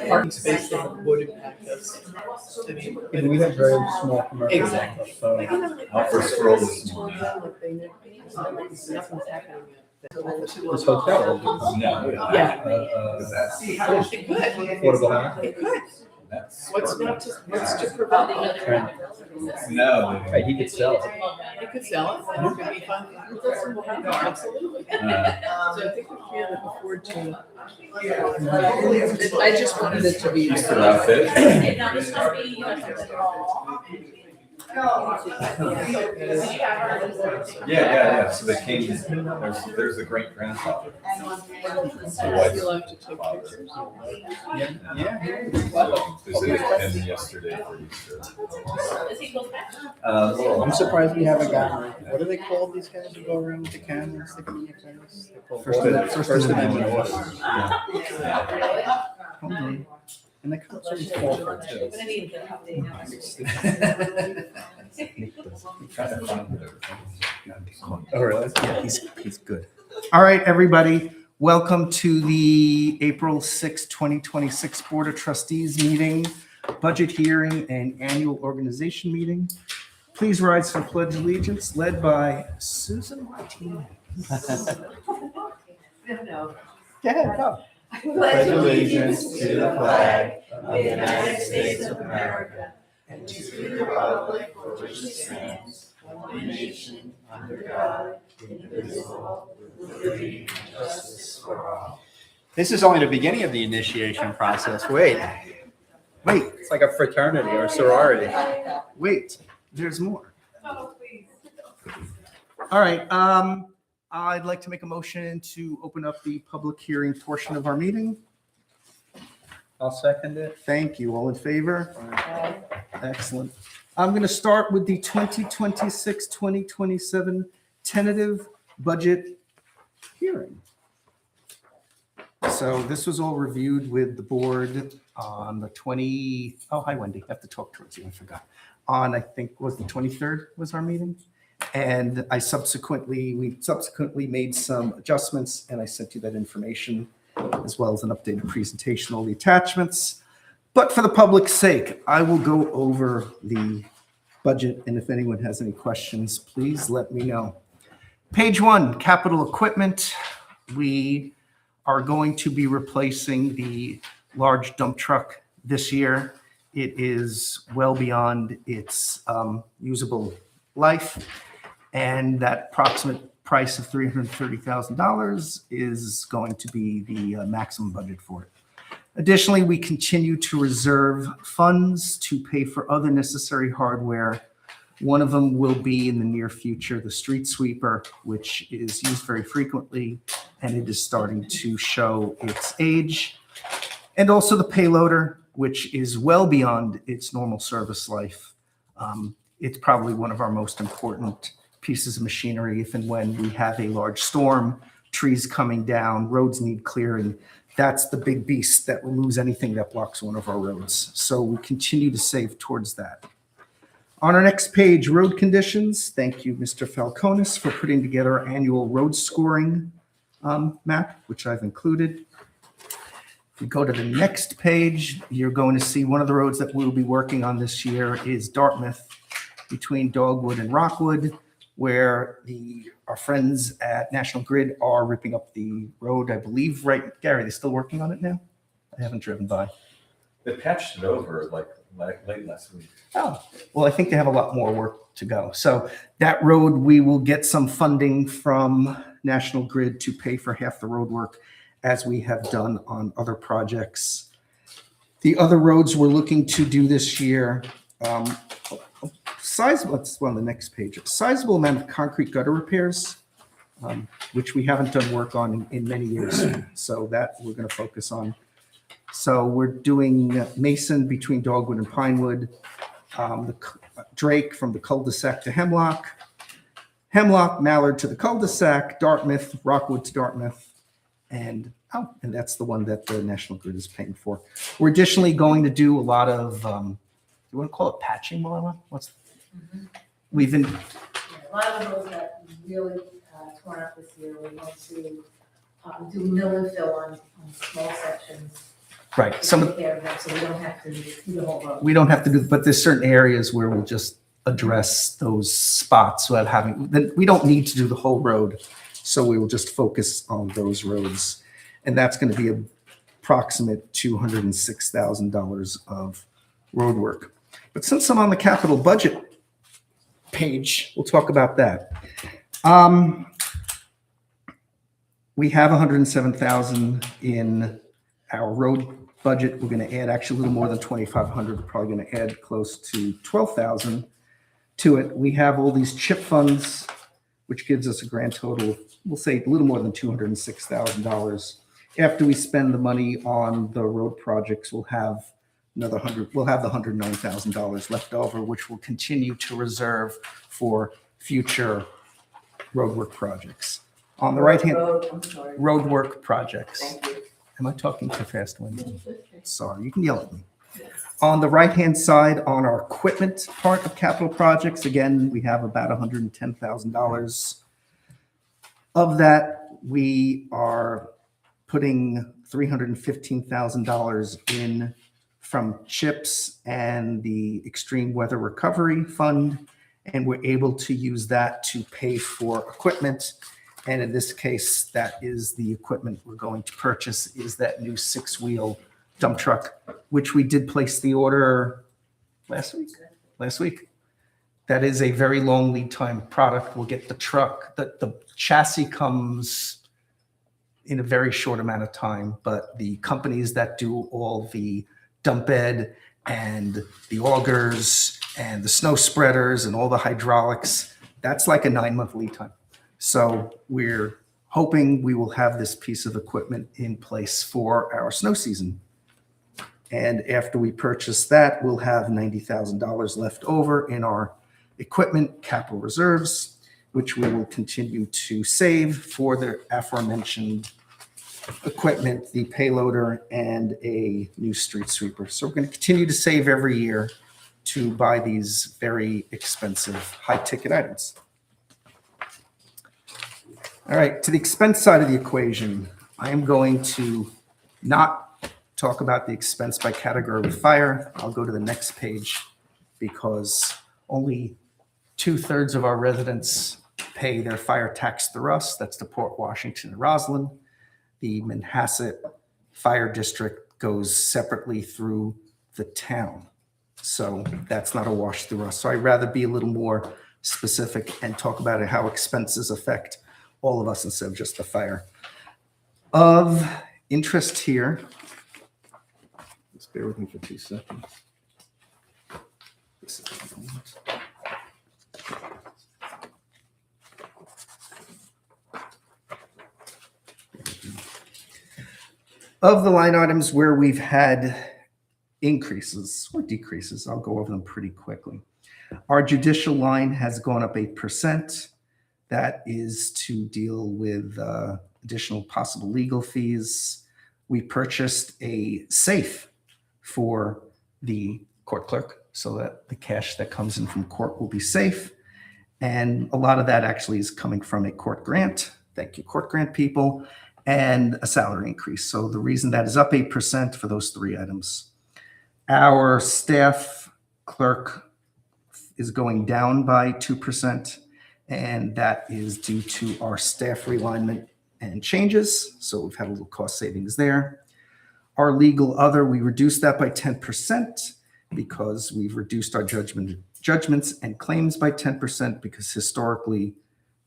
Parking space would impact us. I mean, And we have very small commercial. Exactly. So First row is small. Nothing's happening. this hotel. No. Yeah. It It could. Affordable housing. It could. That's. What's to prevent the other? No. Right, he could sell it. You could sell it, and it could be fun. Absolutely. So I think we can afford to. I just wanted it to be. Just about fit. Yeah. So they came. There's the great grandfather. You like to take pictures. Visited him yesterday for Easter. I'm surprised we haven't gotten, what are they called, these guys who go around with the cameras sticking in your face? First Amendment order. Hold on. And the cops are just fall for it too. Oh, really? Yeah, he's good. All right, everybody. Welcome to the April 6, 2026 Board of Trustees meeting, budget hearing, and annual organization meeting. Please rise for Pledge of Allegiance, led by Susan Martinez. Go ahead, go. Pledge allegiance to the flag of the United States of America and to the republic for which it stands, one nation, under God, indivisible, with liberty and justice for all. This is only the beginning of the initiation process. Wait. It's like a fraternity or sorority. Wait, there's more. All right. I'd like to make a motion to open up the public hearing portion of our meeting. I'll second it. Thank you. All in favor? Excellent. I'm going to start with the 2026-2027 tentative budget hearing. So this was all reviewed with the board on the hi Wendy, I have to talk towards you, I forgot. On, I think, was the 23rd was our meeting. And we subsequently made some adjustments, and I sent you that information as well as an updated presentation, all the attachments. But for the public's sake, I will go over the budget, and if anyone has any questions, please let me know. Page 1, capital equipment. We are going to be replacing the large dump truck this year. It is well beyond its usable life. And that approximate price of $330,000 is going to be the maximum budget for it. Additionally, we continue to reserve funds to pay for other necessary hardware. One of them will be in the near future, the street sweeper, which is used very frequently, and it is starting to show its age. And also the payloader, which is well beyond its normal service life. It's probably one of our most important pieces of machinery if and when we have a large storm, trees coming down, roads need clearing. That's the big beast that removes anything that blocks one of our roads. So we continue to save towards that. On our next page, road conditions. Thank you, Mr. Falconis, for putting together our annual road scoring map, which I've included. If we go to the next page, you're going to see one of the roads that we'll be working on this year is Dartmouth between Dogwood and Rockwood, where our friends at National Grid are ripping up the road, I believe, right? Gary, they still working on it now? I haven't driven by. They patched it over like late last week. Oh, well, I think they have a lot more work to go. So that road, we will get some funding from National Grid to pay for half the road work, as we have done on other projects. The other roads we're looking to do this year, sizable, that's on the next page, a sizable amount of concrete gutter repairs, which we haven't done work on in many years. So that we're going to focus on. So we're doing Mason between Dogwood and Pinewood, the Drake from the cul-de-sac to Hemlock, Mallard to the cul-de-sac, Dartmouth, Rockwood to Dartmouth, and that's the one that the National Grid is paying for. We're additionally going to do a lot of, you want to call it patching, Marla? We've been, A lot of those that really torn up this year, we went to do mill and fill on small sections. Right, some of, Take care of that, so we don't have to do the whole road. we don't have to do, but there's certain areas where we'll just address those spots without having, then we don't need to do the whole road. So we will just focus on those roads. And that's going to be approximate $206,000 of road work. But since I'm on the capital budget page, we'll talk about that. We have 107,000 in our road budget. We're going to add actually a little more than 2,500. We're probably going to add close to 12,000 to it. We have all these chip funds, which gives us a grand total, we'll say a little more than $206,000. After we spend the money on the road projects, we'll have another we'll have the $109,000 left over, which will continue to reserve for future road work projects. On the right hand, I'm sorry. road work projects. Thank you. Am I talking too fast, Wendy? Sorry, you can yell at me. On the right-hand side, on our equipment part of capital projects, again, we have about $110,000. Of that, we are putting $315,000 in from CHIPS and the Extreme Weather Recovery Fund, and we're able to use that to pay for equipment. And in this case, that is the equipment we're going to purchase, is that new 6-wheel dump truck, which we did place the order last week. That is a very long lead time product. We'll get the truck, the chassis comes in a very short amount of time, but the companies that do all the dump bed and the augers and the snow spreaders and all the hydraulics, that's like a 9-month lead time. So we're hoping we will have this piece of equipment in place for our snow season. And after we purchase that, we'll have $90,000 left over in our equipment capital reserves, which we will continue to save for the aforementioned equipment, the payloader, and a new street sweeper. So we're going to continue to save every year to buy these very expensive high-ticket items. All right, to the expense side of the equation, I am going to not talk about the expense by category of fire. I'll go to the next page because only 2/3 of our residents pay their fire tax through us. That's the Port Washington and Roslyn. The Manhasset Fire District goes separately through the town. So that's not a wash through us. So I'd rather be a little more specific and talk about how expenses affect all of us instead of just the fire. Of interest here, just bear with me for 2 seconds. This is the moment. Of the line items where we've had increases or decreases, I'll go over them pretty quickly. Our judicial line has gone up 8%. That is to deal with additional possible legal fees. We purchased a safe for the court clerk so that the cash that comes in from court will be safe. And a lot of that actually is coming from a court grant. Thank you, court grant people, and a salary increase. So the reason that is up 8% for those 3 items. Our staff clerk is going down by 2%. And that is due to our staff realignment and changes. So we've had a little cost savings there. Our legal other, we reduced that by 10% because we've reduced our judgments and claims by 10% because historically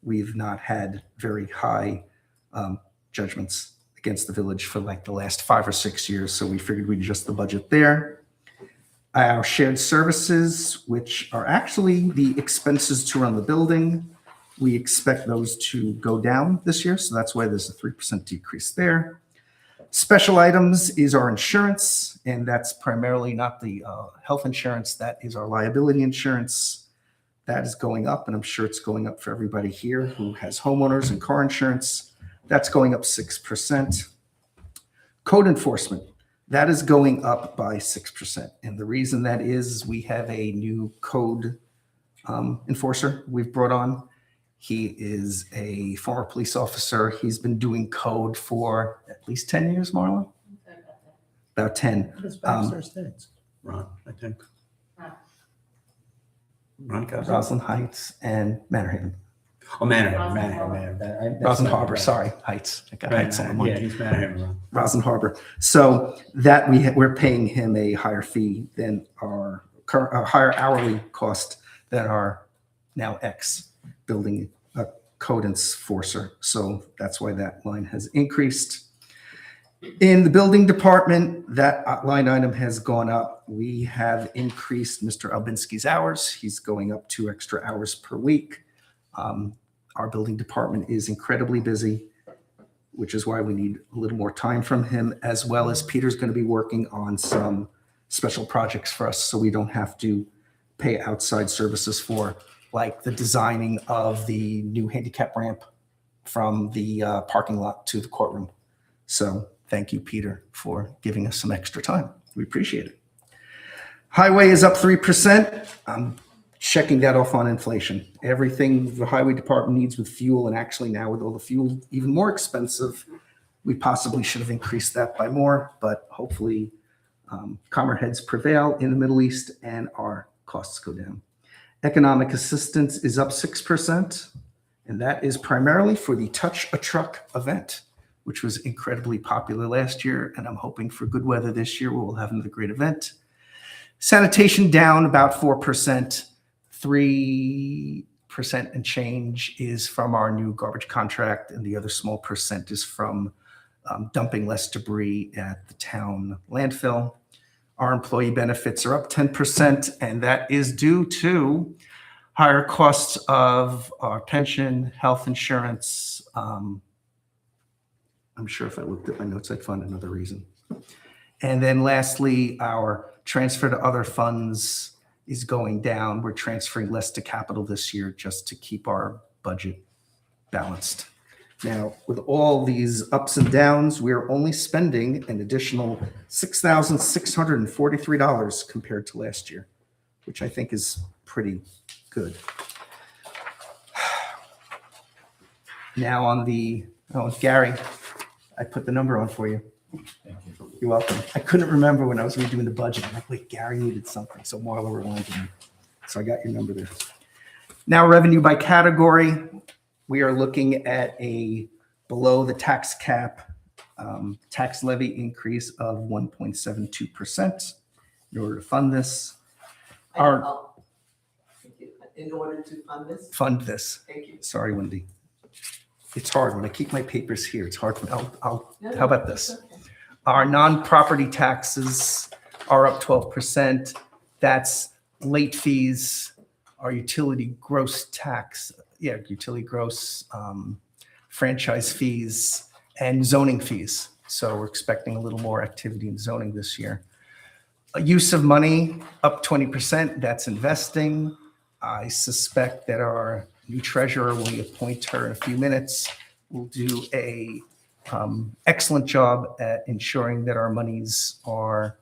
we've not had very high judgments against the village for like the last 5 or 6 years. So we figured we'd adjust the budget there. Our shared services, which are actually the expenses to run the building, we expect those to go down this year. So that's why there's a 3% decrease there. Special items is our insurance, and that's primarily not the health insurance. That is our liability insurance. That is going up, and I'm sure it's going up for everybody here who has homeowners and car insurance. That's going up 6%. Code enforcement. That is going up by 6%. And the reason that is we have a new code enforcer we've brought on. He is a former police officer. He's been doing code for at least 10 years, Marla? About 10. What is Baxter Estates? Ron, I think. Ron Cosby? Roslyn Heights and Manor Haven. Oh, Manor. Roslyn Harbor, sorry, Heights. I got Heights on the Yeah, mind. he's Manor Haven, Ron. Roslyn Harbor. So that we're paying him a higher fee than our higher hourly cost than our now building code enforcer. So that's why that line has increased. In the building department, that line item has gone up. We have increased Mr. Albinski's hours. He's going up 2 extra hours per week. Our building department is incredibly busy, which is why we need a little more time from him, as well as Peter's going to be working on some special projects for us so we don't have to pay outside services for, like the designing of the new handicap ramp from the parking lot to the courtroom. So thank you, Peter, for giving us some extra time. We appreciate it. Highway is up 3%. I'm checking that off on inflation. Everything the highway department needs with fuel, and actually now with all the fuel even more expensive, we possibly should have increased that by more, but hopefully calmer heads prevail in the Middle East and our costs go down. Economic assistance is up 6%, and that is primarily for the Touch a Truck event, which was incredibly popular last year, and I'm hoping for good weather this year. We'll have another great event. Sanitation down about 4%. 3% and change is from our new garbage contract, and the other small percent is from dumping less debris at the town landfill. Our employee benefits are up 10%, and that is due to higher costs of our pension, health insurance. I'm sure if I looked at my notes, I'd find another reason. And then lastly, our transfer to other funds is going down. We're transferring less to capital this year just to keep our budget balanced. Now, with all these ups and downs, we're only spending an additional $6,643 compared to last year, which I think is pretty good. Now on Gary, I put the number on for you. Thank you. You're welcome. I couldn't remember when I was redoing the budget. I'm like, wait, Gary needed something. So Marla reminded me. So I got your number there. Now revenue by category. We are looking at a below the tax cap tax levy increase of 1.72% in order to fund this. In order to fund this? Thank you. Sorry, Wendy. It's hard when I keep my papers here. It's hard for me. How about this? Our non-property taxes are up 12%. That's late fees, our utility gross tax, utility gross, franchise fees, and zoning fees. So we're expecting a little more activity in zoning this year. Use of money up 20%. That's investing. I suspect that our new treasurer, when we appoint her in a few minutes, will do a excellent job at ensuring that our monies are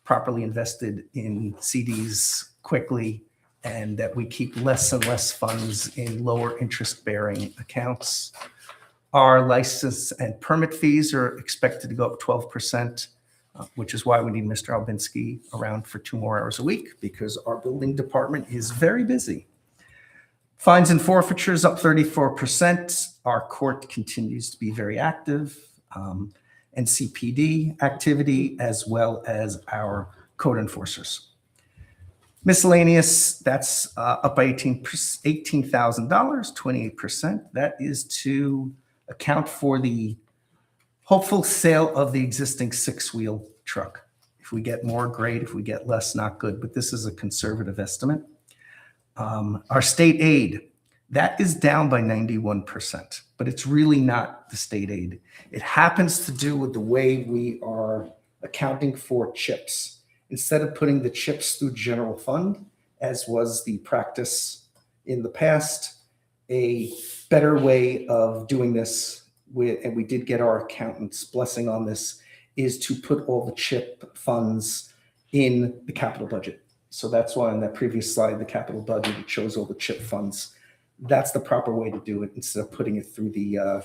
properly invested in CDs quickly, and that we keep less and less funds in lower interest bearing accounts. Our license and permit fees are expected to go up 12%, which is why we need Mr. Albinski around for 2 more hours a week, because our building department is very busy. Fines and forfeitures up 34%. Our court continues to be very active, and CPD activity, as well as our code enforcers. Miscellaneous, that's up by $18,000, 28%. That is to account for the hopeful sale of the existing 6-wheel truck. If we get more, great. If we get less, not good. But this is a conservative estimate. Our state aid, that is down by 91%, but it's really not the state aid. It happens to do with the way we are accounting for chips. Instead of putting the chips through general fund, as was the practice in the past, a better way of doing this, and we did get our accountant's blessing on this, is to put all the chip funds in the capital budget. So that's why on that previous slide, the capital budget, it shows all the chip funds. That's the proper way to do it instead of putting it through the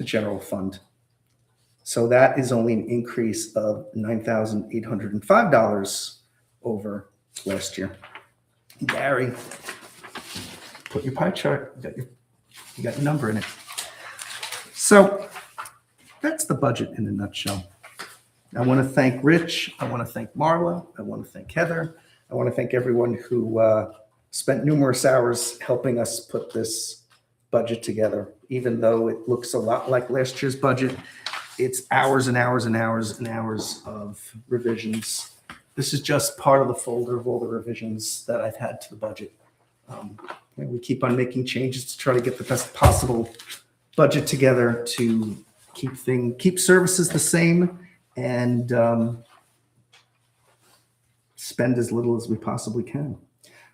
general fund. So that is only an increase of $9,805 over last year. Gary, put your pie chart. You got your number in it. So that's the budget in a nutshell. I want to thank Rich. I want to thank Marla. I want to thank Heather. I want to thank everyone who spent numerous hours helping us put this budget together. Even though it looks a lot like last year's budget, it's hours and hours and hours and hours of revisions. This is just part of the folder of all the revisions that I've had to the budget. And we keep on making changes to try to get the best possible budget together to keep services the same and spend as little as we possibly can.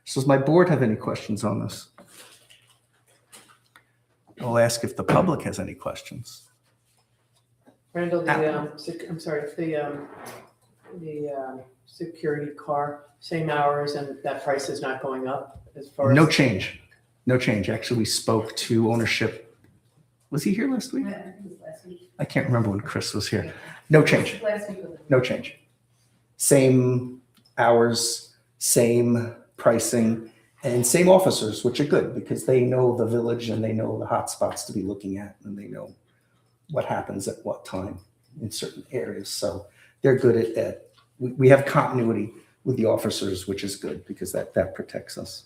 So does my board have any questions on this? I'll ask if the public has any questions. Randall, the security car, same hours, and that price is not going up as far as? No change. No change. Actually, we spoke to ownership. Was he here last week? I can't remember when Chris was here. No change. No change. Same hours, same pricing, and same officers, which are good because they know the village and they know the hot spots to be looking at and they know what happens at what time in certain areas. So they're good at that. We have continuity with the officers, which is good because that protects us.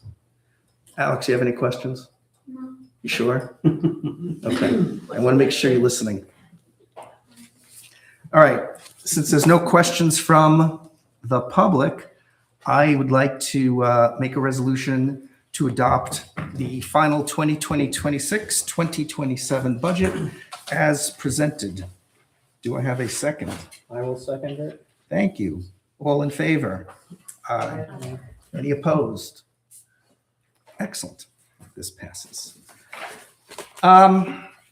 Alex, you have any questions? No. You sure? Okay. I want to make sure you're listening. All right. Since there's no questions from the public, I would like to make a resolution to adopt the final 2026, 2027 budget as presented. Do I have a second? I will second it. Thank you. All in favor? Any opposed? Excellent. This passes.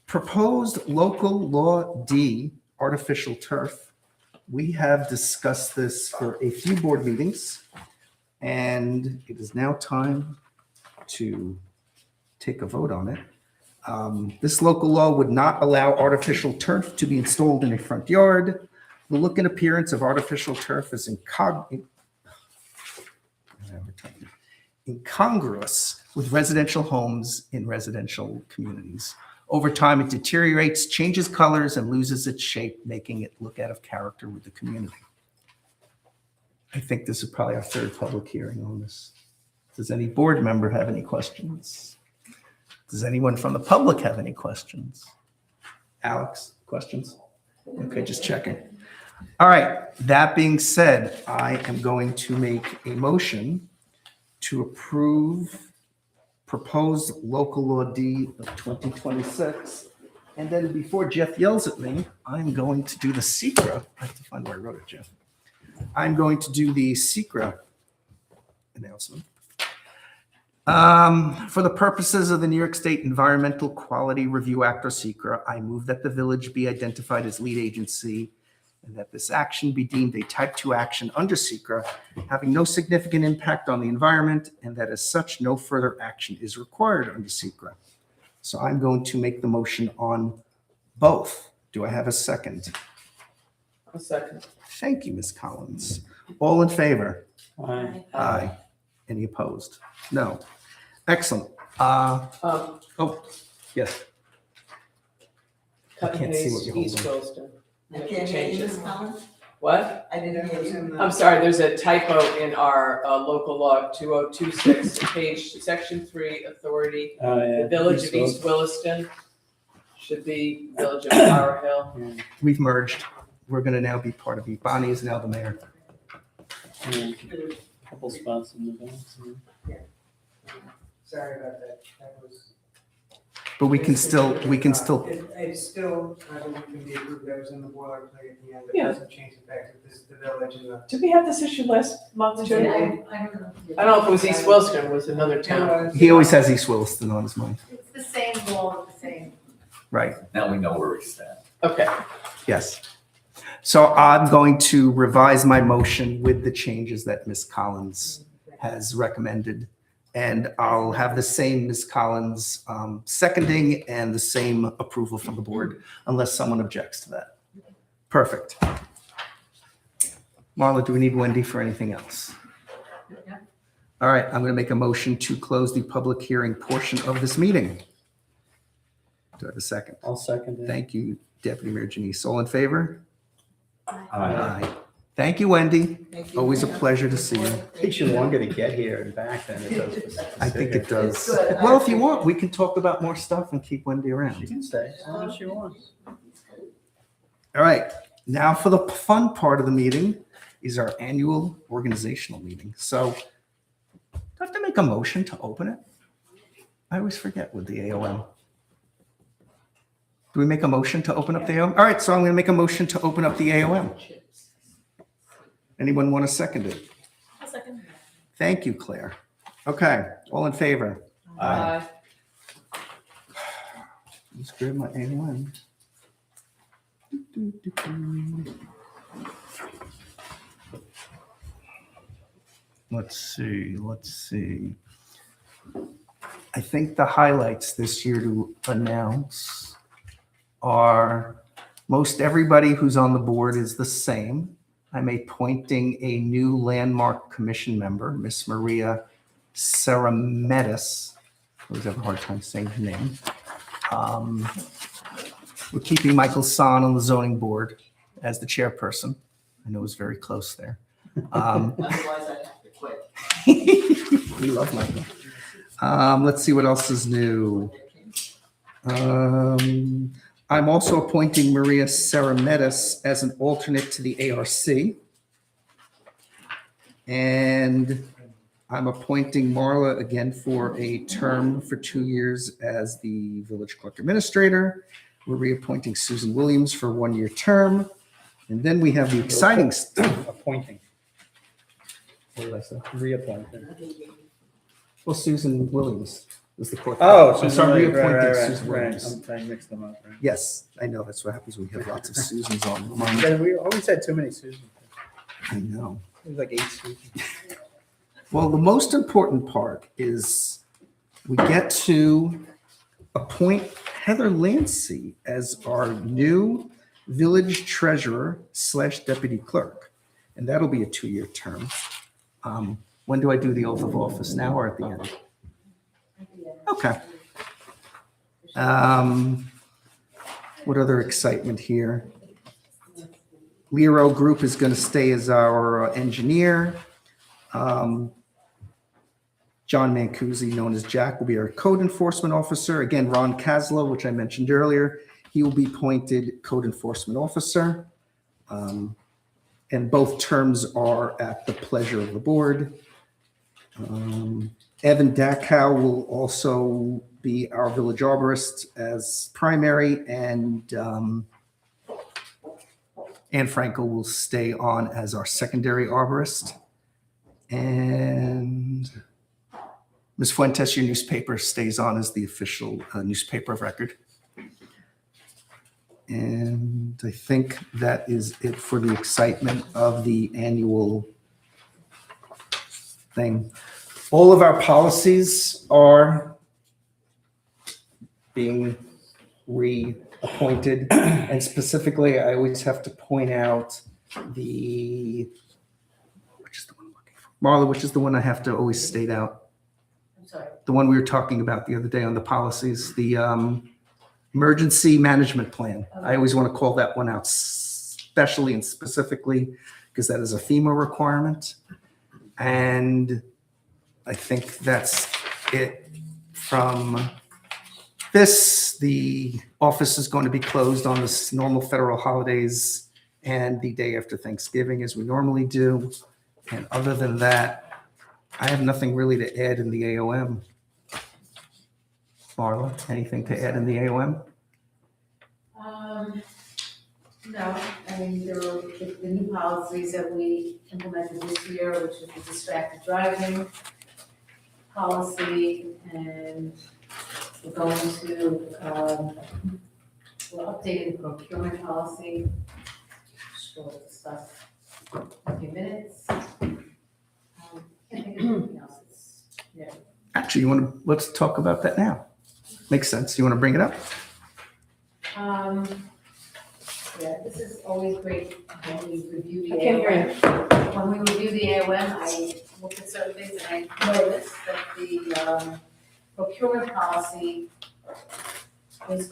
Proposed local law D, artificial turf. We have discussed this for a few board meetings, and it is now time to take a vote on it. This local law would not allow artificial turf to be installed in a front yard. The look and appearance of artificial turf is incongruous with residential homes in residential communities. Over time, it deteriorates, changes colors, and loses its shape, making it look out of character with the community. I think this is probably our third public hearing on this. Does any board member have any questions? Does anyone from the public have any questions? Alex, questions? Okay, just checking. All right, that being said, I am going to make a motion to approve proposed local law D of 2026. And then before Jeff yells at me, I'm going to do the SECRA. I have to find where I wrote it, Jeff. I'm going to do the SECRA announcement. For the purposes of the New York State Environmental Quality Review Act, or SECRA, I move that the village be identified as lead agency and that this action be deemed a type 2 action under SECRA, having no significant impact on the environment, and that as such, no further action is required under SECRA. So I'm going to make the motion on both. Do I have a second? A second. Thank you, Ms. Collins. All in favor? Aye. Aye. Any opposed? No. Excellent. Yes. Cut and can't see what paste you're East holding. Williston. I can't hear you, Ms. Collins. What? I didn't hear you. I'm sorry, there's a typo in our local law 2026, page, section 3, authority. The Village of East Williston should be Village of Flower Hill. We've merged. We're going to now be part of it. Bonnie is now the mayor. Couple spots in the balance. Sorry about that. That was. But we can still, It's still, I believe, can be approved. That was in the boilerplate at the end. It Yeah. doesn't change the fact that this is the village and the. Did we have this issue last month too? I I don't know. don't know if it was East Williston, it was another town. he always has East Williston on his mind. It's the same law, the same. Right. Now we know where we stand. Okay, Yes. So I'm going to revise my motion with the changes that Ms. Collins has recommended. And I'll have the same Ms. Collins seconding and the same approval from the board unless someone objects to that. Perfect. Marla, do we need Wendy for anything else? All right, I'm going to make a motion to close the public hearing portion of this meeting. Do I have a second? I'll second it. Thank you, Deputy Mayor Janice. All in favor? Aye. Thank you, Wendy. Thank you. Always a pleasure to see you. Takes you longer to get here and back than it does. to sit I think here. it does. It's good. Well, if you want, we can talk about more stuff and keep Wendy She around. can stay as long as she wants. All right, now for the fun part of the meeting is our annual organizational meeting. So do I have to make a motion to open it? I always forget with the AOM. Do we make a motion to open up the AOM? All right, so I'm going to make a motion to open up the AOM. Anyone want to second it? I'll second. Thank you, Claire. Okay, all in favor? Aye. Let's grab my AOM. Let's see. I think the highlights this year to announce are most everybody who's on the board is the same. I'm appointing a new landmark commission member, Miss Maria Sarametis. I always have a hard time saying her name. We're keeping Michael San on the zoning board as the chairperson. I know it was very close there. Otherwise I'd have to quit. We love Michael. Let's see what else is new. I'm also appointing Maria Sarametis as an alternate to the ARC. And I'm appointing Marla again for a term for 2 years as the village clerk administrator. We're reappointing Susan Williams for a 1-year term. And then we have the exciting stuff. Appointing. What did I say? Reappointing. Well, Susan Williams is the clerk. Oh, I'm sorry, reappointing right. Susan Williams. I mixed them up. Right. Yes, I know. That's what happens when we have lots of Susans on. mine. Yeah, we always had too many Susans. I know. It was like 8 Susans. Well, the most important part is we get to appoint Heather Lancy as our new village treasurer / deputy clerk. And that'll be a 2-year term. When do I do the oath of office, now or at the end? Okay. What other excitement here? Lero Group is going to stay as our engineer. John Mancusi, known as Jack, will be our code enforcement officer. Again, Ron Kaslow, which I mentioned earlier, he will be appointed code enforcement officer. And both terms are at the pleasure of the board. Evan Dachau will also be our village arborist as primary, and Anne Frankel will stay on as our secondary arborist. And Ms. Fuentes, your newspaper stays on as the official newspaper of record. And I think that is it for the excitement of the annual thing. All of our policies are being reappointed. And specifically, I always have to point out which is the one I'm looking for? Marla, which is the one I have to always state out? I'm sorry. The one we were talking about the other day on the policies, the emergency management plan. I always want to call that one out specially and specifically because that is a FEMA requirement. And I think that's it from this. The office is going to be closed on the normal federal holidays and the day after Thanksgiving as we normally do. And other than that, I have nothing really to add in the AOM. Marla, anything to add in the AOM? No, I mean, there were the new policies that we implemented this year, which is the distracted driving policy, and we're going to, we're updating the procurement policy, which we'll discuss in a few minutes. Can't think of anything else, it's, Actually, let's talk about that now. Makes sense. You want to bring it up? Yeah, this is always great when we review the I can't hear AOM. When we review the AOM, I look at certain things and I noticed that the procurement policy is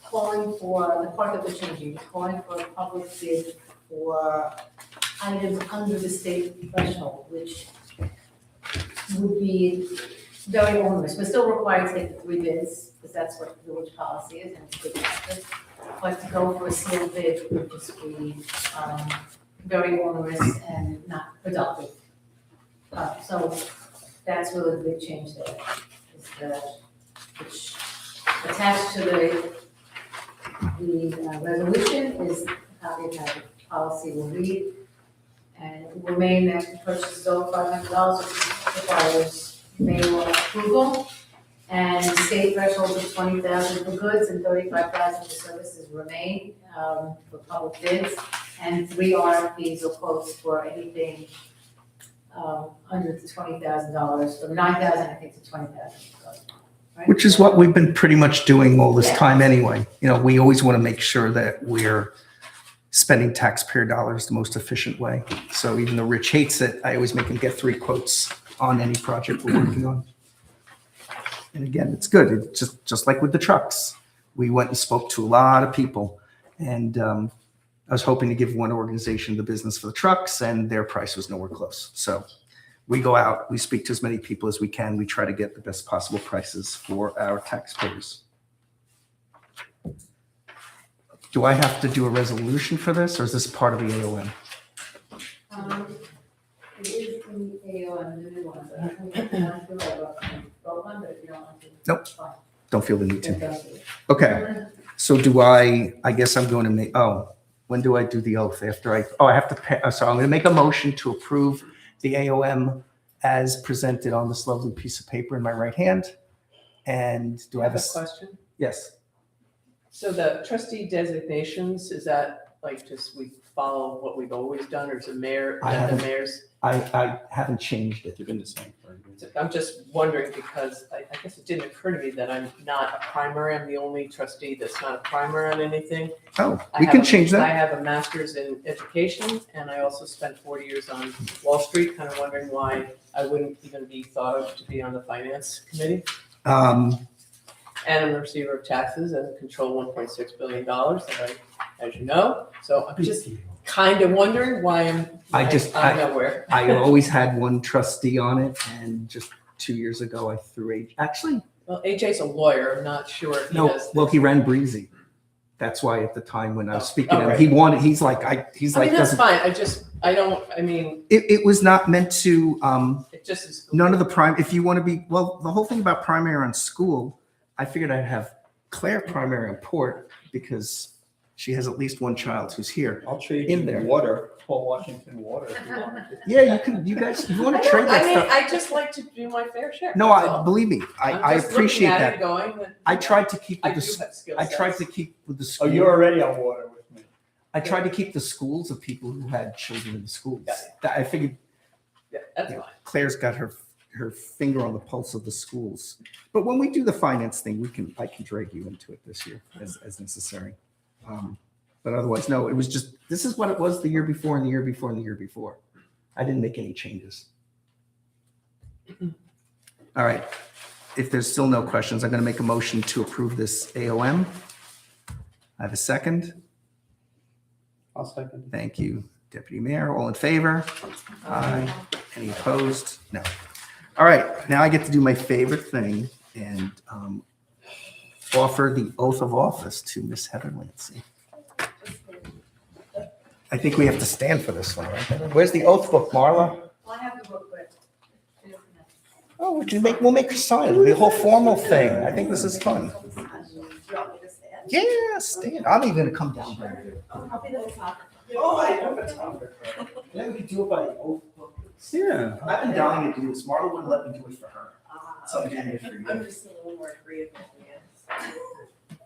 calling for, the part that we're changing, is calling for a public bid for items under the state threshold, which would be very onerous. We're still required to get the 3 bids, because that's what the village policy is, and it's good practice. But to go for a sealed bid would just be very onerous and not productive. So that's really the big change there, is that, which attached to the resolution is how the policy will read. And it will remain that the purchase is over $500, which requires manual approval. And state thresholds of $20,000 for goods and $35,000 for services remain for public bids. And 3 RFPs or quotes for anything under the $20,000, from $9,000 I think to $20,000. Right? Which is what we've been pretty much doing all this time anyway. You know, we always want to make sure that we're spending taxpayer dollars the most efficient way. So even though Rich hates it, I always make him get 3 quotes on any project we're working on. And again, it's good. It's just like with the trucks. We went and spoke to a lot of people, and I was hoping to give one organization the business for the trucks, and their price was nowhere close. So we go out, we speak to as many people as we can. We try to get the best possible prices for our taxpayers. Do I have to do a resolution for this, or is this part of the AOM? It is in the AOM, the new one, but I don't want to do a vote one, but if you don't want to. Nope. Fine. Don't feel the need to. Yeah, Okay, so do I guess I'm going to make, when do I do the oath? After I have to pay, so I'm going to make a motion to approve the AOM as presented on this lovely piece of paper in my right hand. And do I have a question? Yes. So the trustee designations, is that like just we follow what we've always done, or is the mayor, I the haven't- mayor's? I haven't changed it. They've been the same for years. I'm just wondering because I guess it didn't occur to me that I'm not a primary. I'm the only trustee that's not a primary on anything. Oh, I we have can a- change I that. have a master's in education, and I also spent 40 years on Wall Street, kind of wondering why I wouldn't even be thought of to be on the finance committee. And I'm the receiver of taxes and control $1.6 billion, that as you know. So I'm just kind of wondering why I'm nowhere. I always had one trustee on it, and just 2 years ago I threw actually, Well, AJ's a lawyer. I'm not sure if he no, does. well, he ran Breezy. That's why at the time when I was speaking to him, right. he's like, that's fine. it was not meant to, It just is. none of the if you want to be, well, the whole thing about primary on school, I figured I'd have Claire primary on Port because she has at least one child who's here. I'll trade In you there. water, Paul Washington water if you want. Yeah, you guys, if you want to trade that stuff. I just like to do my fair share. No, that's all. believe me, I'm I just looking appreciate at that. it going that, I tried to keep I with do the, have skill I tried sets. to keep with the Oh, school. you're already on water with me. I tried to keep the schools of people who had children in the schools. Got That I figured Yeah, that's Yeah. fine. Claire's got her finger on the pulse of the schools. But when we do the finance thing, I can drag you into it this year as necessary. But otherwise, no, it was just, this is what it was the year before and the year before and the year before. I didn't make any changes. All right. If there's still no questions, I'm going to make a motion to approve this AOM. I have a second. I'll second. Thank you, Deputy Mayor. All in favor? Aye. Any opposed? No. All right, now I get to do my favorite thing and offer the oath of office to Miss Heather Lancey. I think we have to stand for this one, right? Where's the oath book, Marla? Well, I have the book, but. Oh, we'll make her sign it. It'll be a whole formal thing. I think this is fun. Yeah, stand. I'm even gonna come down there. Oh, I have a topic. Then we could do it by the oath book. Yeah. I've been dying to do this. Marla wouldn't let me do it for her. So I'm doing it for you. I'm just a little more creative than you.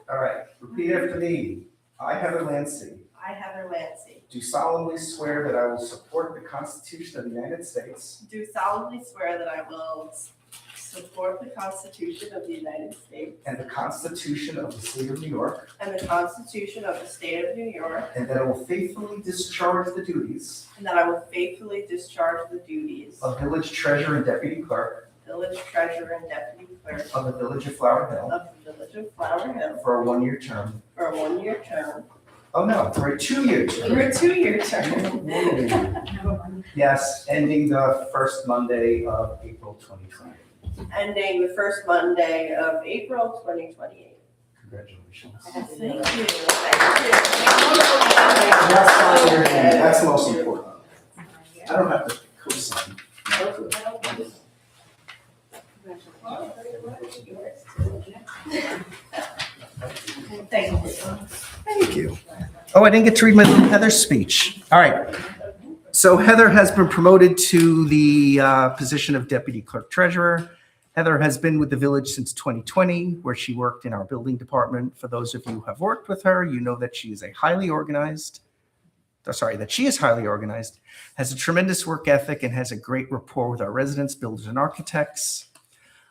All right, repeat after me. I, Heather Lancey, I, Heather Lancey, do solemnly swear that I will support the Constitution of the United States do solemnly swear that I will support the Constitution of the United States and the Constitution of the State of New York, and the Constitution of the State of New York, and that I will faithfully discharge the duties and that I will faithfully discharge the duties of village treasurer and deputy clerk village treasurer and deputy clerk of the village of Flower Hill of the village of Flower Hill for a 1-year term. for a 1-year term, Oh, no, for a 2-year term. for a 2-year term, Yes, ending the first Monday of April 2020. ending the first Monday of April 2028. Congratulations. Thank you. That's the most important. I don't have to co-sign. Thank you. Thank you. Oh, I didn't get to read my little Heather speech. All right. So Heather has been promoted to the position of Deputy Clerk Treasurer. Heather has been with the village since 2020, where she worked in our building department. For those of you who have worked with her, you know that she is highly organized, has a tremendous work ethic, and has a great rapport with our residents, builders, and architects.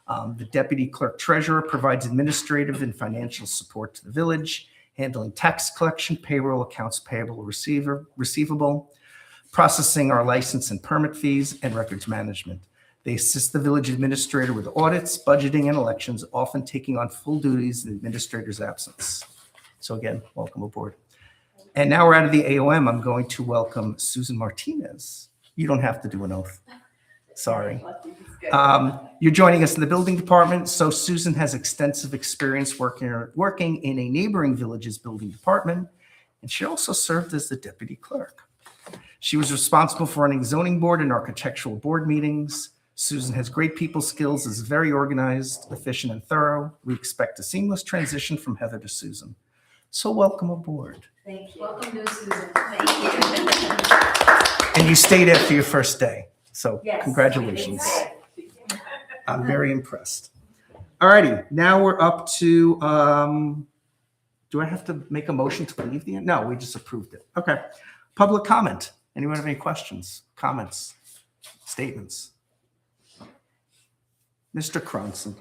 The Deputy Clerk Treasurer provides administrative and financial support to the village, handling tax collection, payroll, accounts payable, receivable, processing our license and permit fees, and records management. They assist the village administrator with audits, budgeting, and elections, often taking on full duties in the administrator's absence. So again, welcome aboard. And now we're out of the AOM. I'm going to welcome Susan Martinez. You don't have to do an oath. Sorry. You're joining us in the building department. So Susan has extensive experience working in a neighboring village's building department, and she also served as the deputy clerk. She was responsible for running zoning board and architectural board meetings. Susan has great people skills, is very organized, efficient, and thorough. We expect a seamless transition from Heather to Susan. So welcome aboard. Thank you. Welcome to Susan. Thank you. And you stayed after your first day. So Yes. congratulations. I'm very impressed. All righty, now we're up to, do I have to make a motion to leave the, no, we just approved it. Okay. Public comment. Anyone have any questions, comments, statements? Mr. Cronson.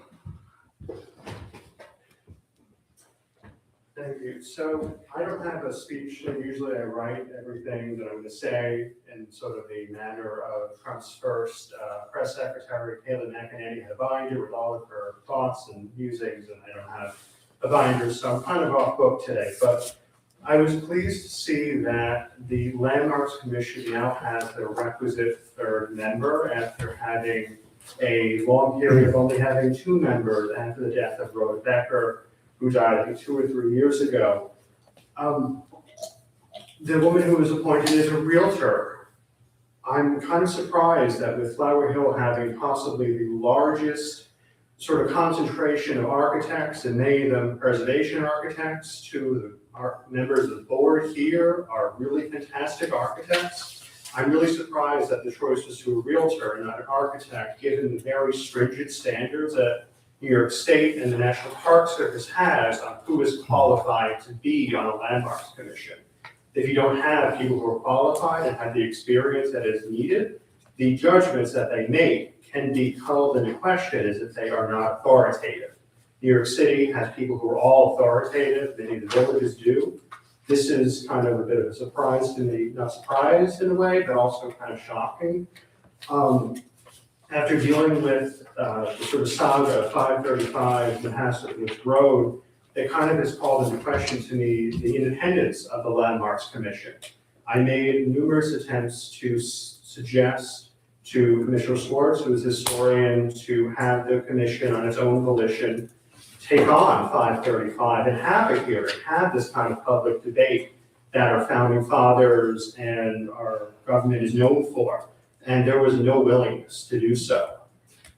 Thank you. So I don't have a speech, and usually I write everything that I'm going to say in sort of the manner of Trump's first press secretary, Kayleigh McEnany, had a binder with all of her thoughts and musings, and I don't have a binder, so I'm kind of off book today. But I was pleased to see that the Landmarks Commission now has the requisite third member after having a long period of only having 2 members after the death of Rhoda Becker, who died, I think, 2 or 3 years ago. The woman who was appointed is a realtor. I'm kind of surprised that with Flower Hill having possibly the largest sort of concentration of architects, and many of them preservation architects, 2 of our members of the board here are really fantastic architects. I'm really surprised that the choice was to a realtor and not an architect, given the very stringent standards that New York State and the National Park Service has on who is qualified to be on a landmarks commission. If you don't have people who are qualified and have the experience that is needed, the judgments that they make can be called into question as if they are not authoritative. New York City has people who are all authoritative, many of the villages do. This is kind of a bit of a surprise to me, not surprised in a way, but also kind of shocking. After dealing with the sort of saga of 535 Manhasset Woods Road, it kind of has called into question to me the independence of the Landmarks Commission. I made numerous attempts to suggest to Commissioner Swartz, who is a historian, to have the commission on its own volition take on 535 and have a hearing, have this kind of public debate that our founding fathers and our government is known for. And there was no willingness to do so.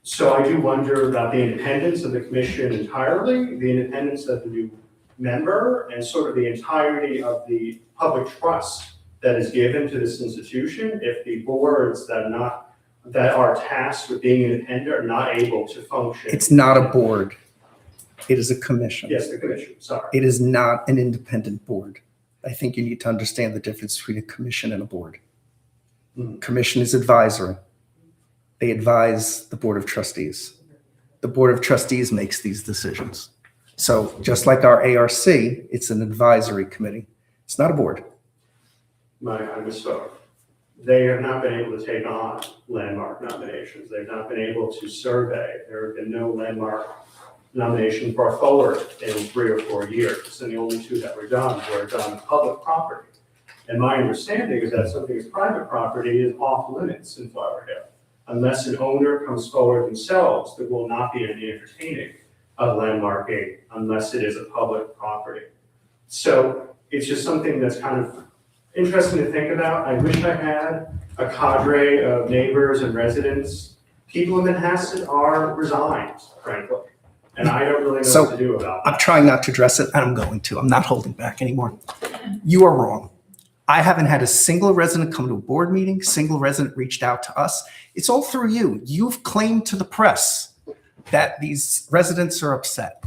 So I do wonder about the independence of the commission entirely, the independence of the new member, and sort of the entirety of the public trust that is given to this institution if the boards that are tasked with being independent are not able to function. It's not a board. It is a commission. Yes, the commission, sorry. It is not an independent board. I think you need to understand the difference between a commission and a board. Commission is advisory. They advise the Board of Trustees. The Board of Trustees makes these decisions. So just like our ARC, it's an advisory committee. It's not a board. I misspoke. They have not been able to take on landmark nominations. They've not been able to survey. There have been no landmark nominations brought forward in 3 or 4 years. And the only 2 that were done public property. And my understanding is that something as private property is off limits in Flower Hill. Unless an owner comes forward themselves, there will not be any entertaining of landmarking unless it is a public property. So it's just something that's kind of interesting to think about. I wish I had a cadre of neighbors and residents. People in Manhasset are resigned, frankly, and I don't really know what to do about it. I'm trying not to address it, and I'm going to. I'm not holding back anymore. You are wrong. I haven't had a single resident come to a board meeting, single resident reached out to us. It's all through you. You've claimed to the press that these residents are upset.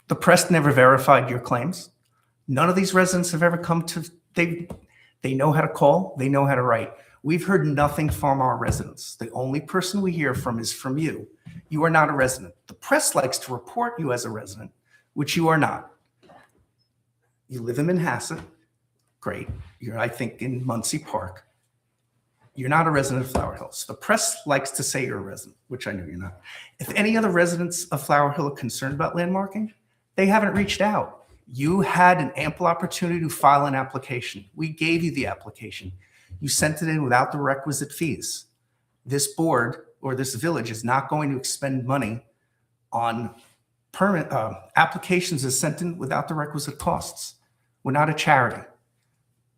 The press never verified your claims. None of these residents have ever come to, they know how to call, they know how to write. We've heard nothing from our residents. The only person we hear from is from you. You are not a resident. The press likes to report you as a resident, which you are not. You live in Manhasset. Great. You're, I think, in Muncie Park. You're not a resident of Flower Hill. So the press likes to say you're a resident, which I know you're not. If any other residents of Flower Hill are concerned about landmarking, they haven't reached out. You had an ample opportunity to file an application. We gave you the application. You sent it in without the requisite fees. This board or this village is not going to expend money on permit applications as sent in without the requisite costs. We're not a charity.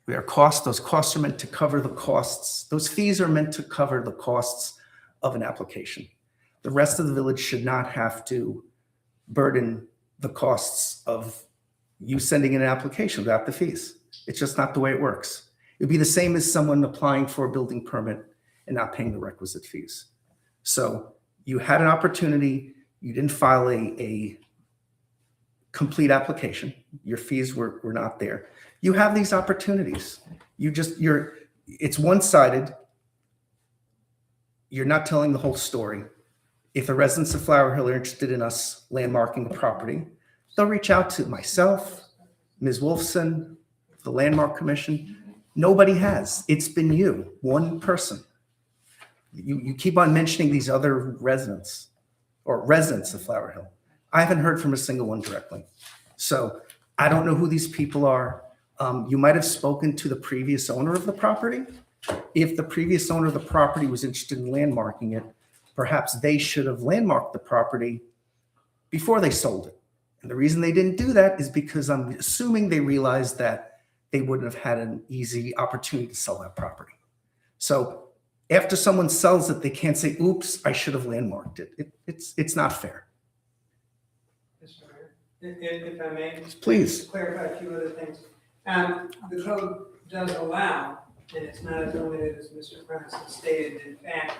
We are those costs are meant to cover the costs. Those fees are meant to cover the costs of an application. The rest of the village should not have to burden the costs of you sending in an application without the fees. It's just not the way it works. It'd be the same as someone applying for a building permit and not paying the requisite fees. So you had an opportunity, you didn't file a complete application. Your fees were not there. You have these opportunities. It's one-sided. You're not telling the whole story. If the residents of Flower Hill are interested in us landmarking the property, they'll reach out to myself, Ms. Wolfson, the Landmark Commission. Nobody has. It's been you, one person. You keep on mentioning these other residents or residents of Flower Hill. I haven't heard from a single one directly. So I don't know who these people are. You might have spoken to the previous owner of the property. If the previous owner of the property was interested in landmarking it, perhaps they should have landmarked the property before they sold it. And the reason they didn't do that is because I'm assuming they realized that they wouldn't have had an easy opportunity to sell that property. So after someone sells it, they can't say, oops, I should have landmarked it. It's not fair. Mr. Mayor, if I may. Please. Just clarify a few other things. The code does allow, and it's not as limited as Mr. Francis stated. In fact,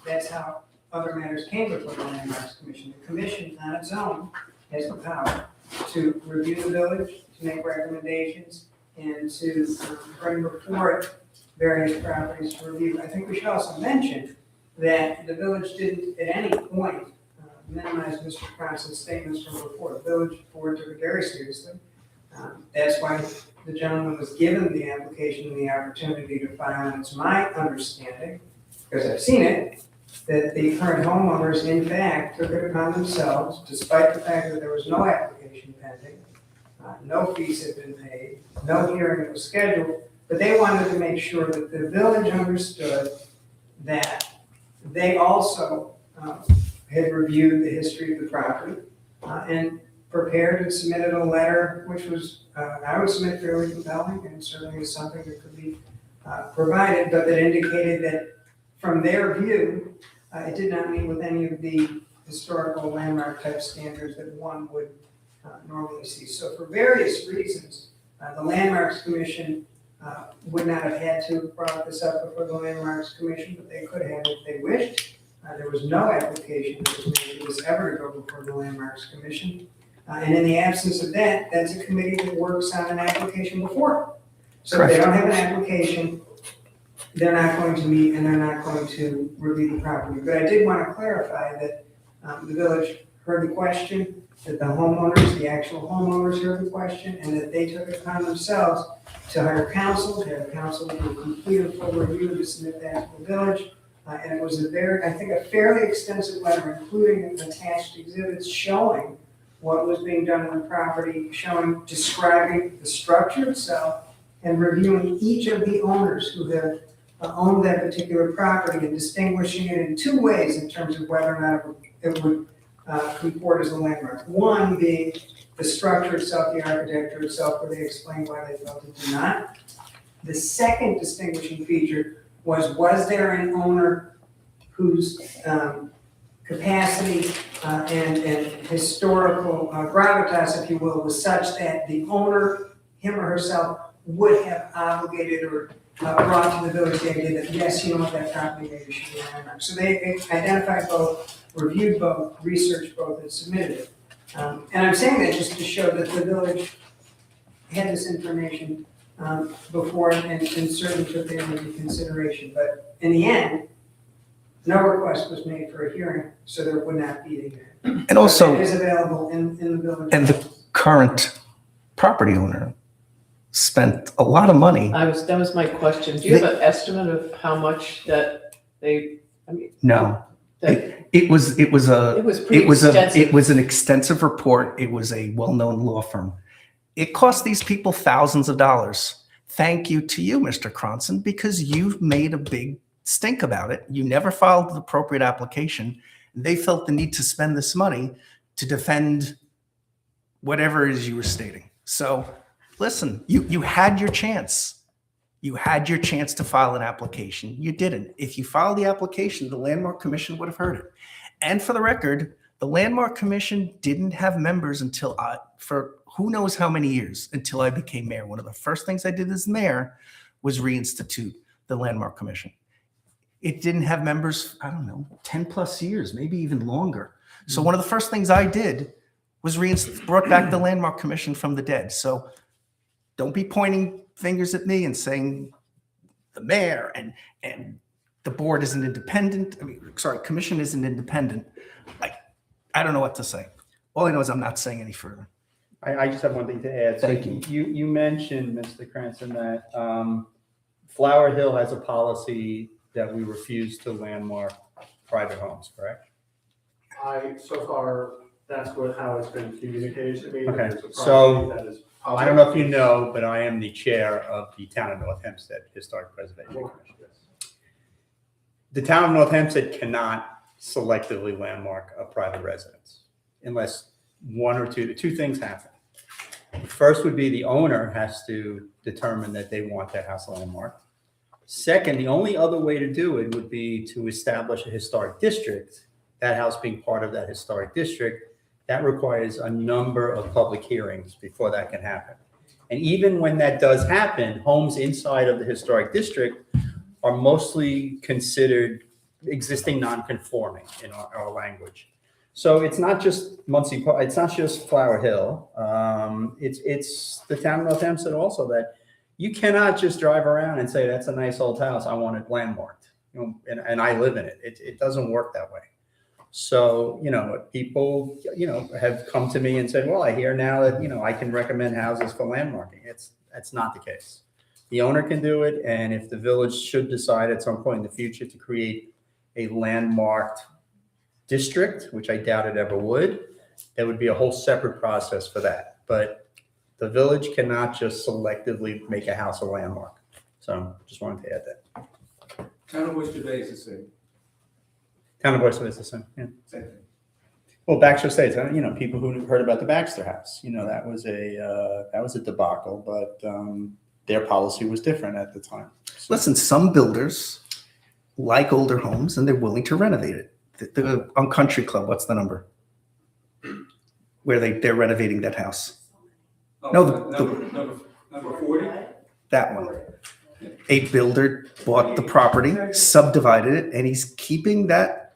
that's how other matters came before the Landmarks Commission. The commission on its own has the power to review the village, to make recommendations, and to bring before it various properties to review. I think we should also mention that the village didn't at any point minimize Mr. Francis' statements from before. The village board took it very seriously. That's why the gentleman was given the application and the opportunity to file. And it's my understanding, because I've seen it, that the current homeowners, in fact, took it upon themselves, despite the fact that there was no application pending, no fees had been paid, no hearing was scheduled, but they wanted to make sure that the village understood that they also had reviewed the history of the property and prepared and submitted a letter, which was, I would submit, fairly compelling, and certainly is something that could be provided, but that indicated that from their view, it did not meet with any of the historical landmark type standards that one would normally see. So for various reasons, the Landmarks Commission would not have had to have brought this up before the Landmarks Commission, but they could have if they wished. There was no application that was made that was ever to go before the Landmarks Commission. And in the absence of that, that's a committee that works on an application before. So if they don't have an application, they're not going to meet and they're not going to review the property. But I did want to clarify that The village heard the question, that the homeowners, the actual homeowners heard the question, and that they took it upon themselves to hire counsel, to have counsel do a complete and full review to submit that to the village. And it was I think a fairly extensive letter, including attached exhibits showing what was being done on the property, describing the structure itself, and reviewing each of the owners who have owned that particular property and distinguishing it in two ways in terms of whether or not it would comport as a landmark. One being the structure itself, the architecture itself, where they explained why they felt it did not. The second distinguishing feature was there an owner whose capacity and historical gravitas, if you will, was such that the owner, him or herself, would have obligated or brought to the village the idea that, yes, you know what, that property maybe should be a landmark. So they identified both, reviewed both, researched both, and submitted it. And I'm saying that just to show that the village had this information before and certainly took it into consideration. But in the end, no request was made for a hearing, so there would not be a hearing. And also, It is available in the village. and the current property owner spent a lot of money. That was my question. Do you have an estimate of how much that No, that it was it was pretty extensive? it was an extensive report. It was a well-known law firm. It cost these people thousands of dollars. Thank you to you, Mr. Cronson, because you've made a big stink about it. You never filed the appropriate application. They felt the need to spend this money to defend whatever it is you were stating. So listen, you had your chance. You had your chance to file an application. You didn't. If you filed the application, the Landmark Commission would have heard it. And for the record, the Landmark Commission didn't have members until for who knows how many years, until I became mayor. One of the first things I did as mayor was reinstitute the Landmark Commission. It didn't have members, I don't know, 10 plus years, maybe even longer. So one of the first things I did was brought back the Landmark Commission from the dead. So don't be pointing fingers at me and saying the mayor and the board isn't independent. Commission isn't independent. I don't know what to say. All I know is I'm not saying any further. I just have one thing to add. Thank So you mentioned, Mr. Cranston, that Flower Hill has a policy that we refuse to landmark private homes, correct? So far, that's how it's been communicated to me. that Okay, there's a so property that is I don't know if you know, but I am the chair of the Town of North Hempstead Historic Preservation Commission. The Town of North Hempstead cannot selectively landmark a private residence unless one or two things happen. The first would be the owner has to determine that they want that house landmarked. Second, the only other way to do it would be to establish a historic district, that house being part of that historic district. That requires a number of public hearings before that can happen. And even when that does happen, homes inside of the historic district are mostly considered existing non-conforming in our language. So it's not just Muncie Park, it's not just Flower Hill. It's the Town of North Hempstead also, that you cannot just drive around and say, that's a nice old house, I want it landmarked. And I live in it. It doesn't work that way. So, people, have come to me and said, well, I hear now that, I can recommend houses for landmarking. That's not the case. The owner can do it. And if the village should decide at some point in the future to create a landmarked district, which I doubt it ever would, there would be a whole separate process for that. But the village cannot just selectively make a house a landmark. So just wanted to add that. Town of Oyster Bay is the same. Town of Oyster Bay is the same, yeah. Same thing. Well, Baxter Estates, people who heard about the Baxter House, that was a debacle, but their policy was different at the time. So, Listen, some builders like older homes and they're willing to renovate it. On Country Club, what's the number? Where they're renovating that house. No, Number 40? That one. A builder bought the property, subdivided it, and he's keeping that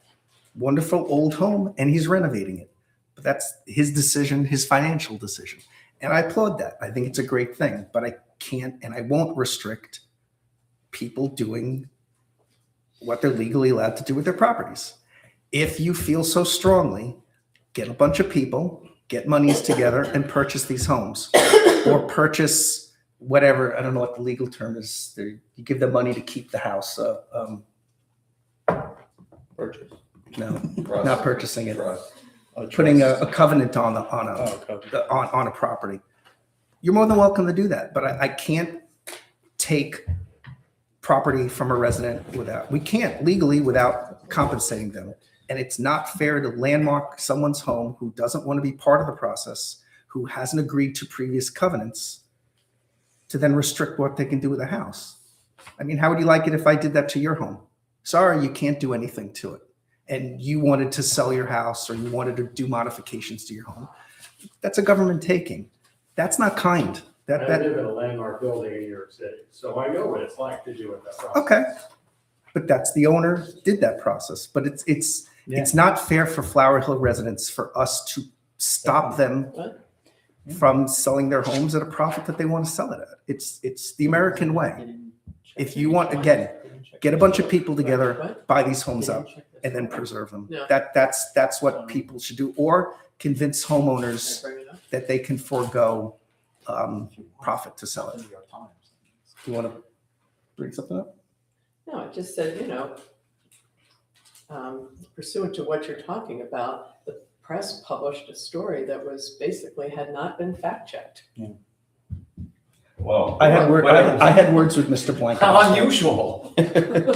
wonderful old home and he's renovating it. But that's his decision, his financial decision. And I applaud that. I think it's a great thing, but I can't and I won't restrict people doing what they're legally allowed to do with their properties. if you feel so strongly, get a bunch of people, get monies together and purchase these homes or purchase whatever. I don't know what the legal term is. You give them money to keep the house. Purchase. No, not purchasing it. Trust. Putting a covenant on a property. You're more than welcome to do that, but I can't take property from a resident we can't legally without compensating them. And it's not fair to landmark someone's home who doesn't want to be part of the process, who hasn't agreed to previous covenants, to then restrict what they can do with a house. I mean, how would you like it if I did that to your home? Sorry, you can't do anything to it. And you wanted to sell your house or you wanted to do modifications to your home. That's a government taking. That's not kind. I live in a landmark building in New York City, so I know what it's like to do with that process. Okay. But that's the owner did that process. But it's not fair for Flower Hill residents for us to stop them from selling their homes at a profit that they want to sell it at. It's the American way. If you want, again, get a bunch of people together, buy these homes up, and then preserve them. No. That's what people should do. Or convince homeowners that they can forego profit to sell it. You want to bring something up? No, I just said, pursuant to what you're talking about, the press published a story that was basically had not been fact checked. Whoa. I had words with Mr. Blank. How unusual.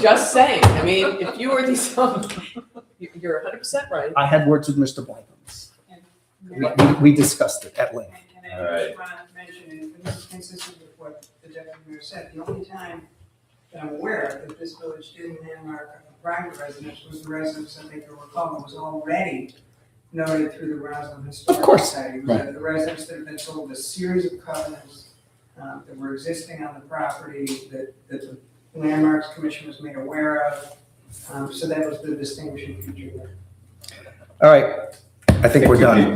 Just saying, I mean, if you were these, you're 100% right. I had words with Mr. Blank on this. We discussed it at length. And I All right. just want to mention, and this is consistent with what the deputy mayor said, the only time that I'm aware that this village didn't landmark a private residence was the residence that they could recall was already noted through the Roslyn Historic Of course. Society. It was the residents that had been sold a series of covenants that were existing on the property that the Landmarks Commission was made aware of. So that was the distinguishing feature there. All right. I think we're done.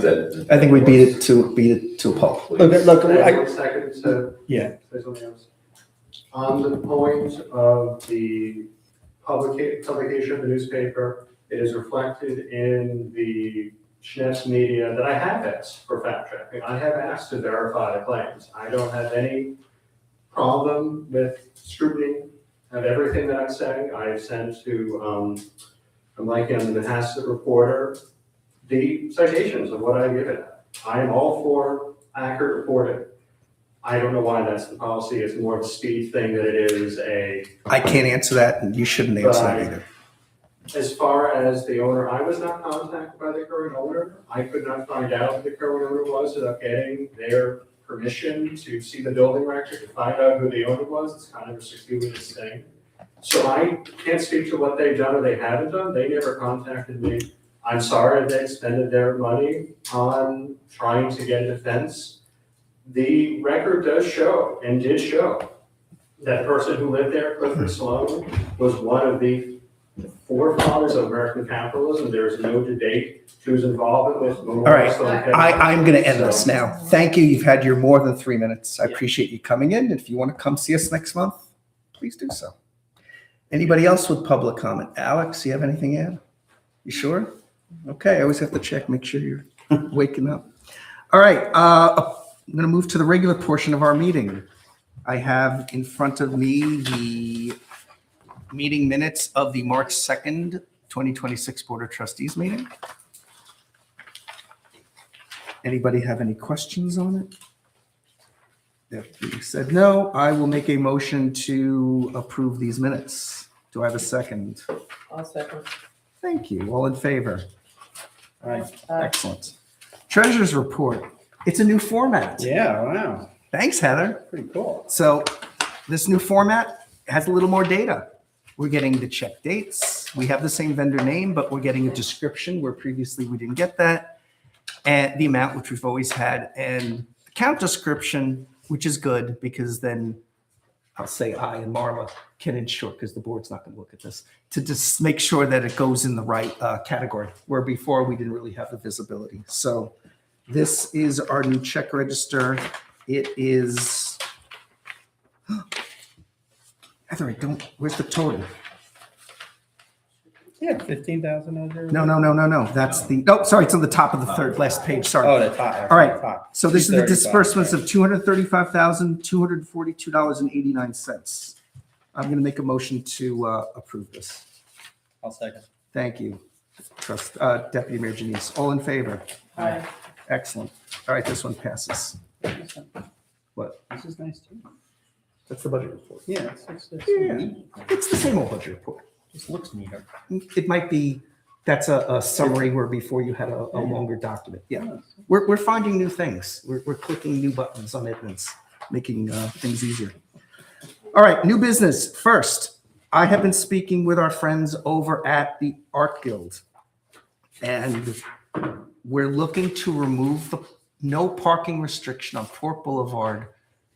I think we beat it to a pulp. Look, Can I have 1 second to Yeah. say something else? On the point of the publication of the newspaper, it is reflected in the Schnetz media that I have asked for fact checking. I have asked to verify the claims. I don't have any problem with scrutiny of everything that I say. I have sent to, I'm like on the Manhasset Reporter, the citations of what I give it. I am all for accurate reporting. I don't know why that's the policy. It's more of a speed thing than it is I can't answer that, and you shouldn't answer that either. As far as the owner, I was not contacted by the current owner. I could not find out who the current owner was without getting their permission to see the building record to find out who the owner was. It's kind of a circuitous thing. So I can't speak to what they've done or they haven't done. They never contacted me. I'm sorry they expended their money on trying to get a defense. The record does show and did show that person who lived there, Clifford Sloan, was one of the forefathers of American capitalism. There is no debate to his involvement with. All right, I'm going to end this now. Thank you. You've had your more than 3 minutes. I appreciate you coming in. If you want to come see us next month, please do so. Anybody else with public comment? Alex, you have anything to add? You sure? Okay, I always have to check, make sure you're waking up. All right, I'm going to move to the regular portion of our meeting. I have in front of me the meeting minutes of the March 2nd, 2026 Board of Trustees meeting. Anybody have any questions on it? That being said, no, I will make a motion to approve these minutes. Do I have a second? I'll second. Thank you. All in favor? All right, excellent. Treasurer's report. It's a new format. Yeah, wow, Thanks, Heather. pretty cool. So this new format has a little more data. We're getting the check dates. We have the same vendor name, but we're getting a description where previously we didn't get that. And the amount, which we've always had, and the count description, which is good because then I'll say I and Marla can ensure, because the board's not going to look at this, to just make sure that it goes in the right category, where before we didn't really have the visibility. So this is our new check register. It is, Heather, where's the total? Yeah, 15,000. No. That's the, no, sorry, it's on the top of the third, last page, sorry. Oh, the top. All right. Top. So this is the 235, disbursements right. of $235,242.89. I'm going to make a motion to approve this. I'll second. Thank you, Deputy Mayor Janice. All in favor? Aye. Excellent. All right, this one passes. What? This is nice too. That's the budget report. Yeah, Yeah. It's the same old budget report. Just looks neater. It might be, that's a summary where before you had a longer document. Yeah. We're finding new things. We're clicking new buttons on it and it's making things easier. All right, new business. First, I have been speaking with our friends over at the Art Guild. And we're looking to remove the no parking restriction on Port Boulevard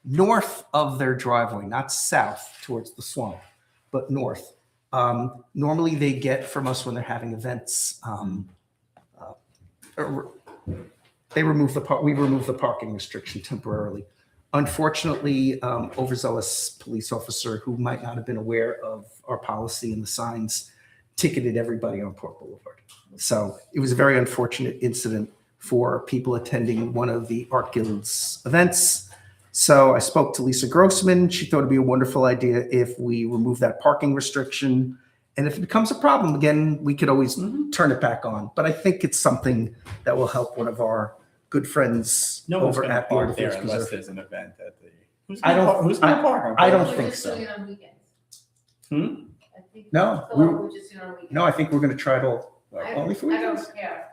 north of their driveway, not south towards the swamp, but north. Normally they get from us when they're having events, we remove the parking restriction temporarily. Unfortunately, overzealous police officer who might not have been aware of our policy and the signs ticketed everybody on Port Boulevard. So it was a very unfortunate incident for people attending one of the Art Guild's events. So I spoke to Lisa Grossman. She thought it'd be a wonderful idea if we remove that parking restriction. And if it becomes a problem again, we could always turn it back on. But I think it's something that will help one of our good friends No one's over going to at the park there Artificial unless Preserve. there's an event at the. Who's I don't- Who's going to park? I don't We're think just so. doing it on weekends. I think- No, So we- we're just doing it on weekends. No, I think we're going to try it all only for I weekends. don't care,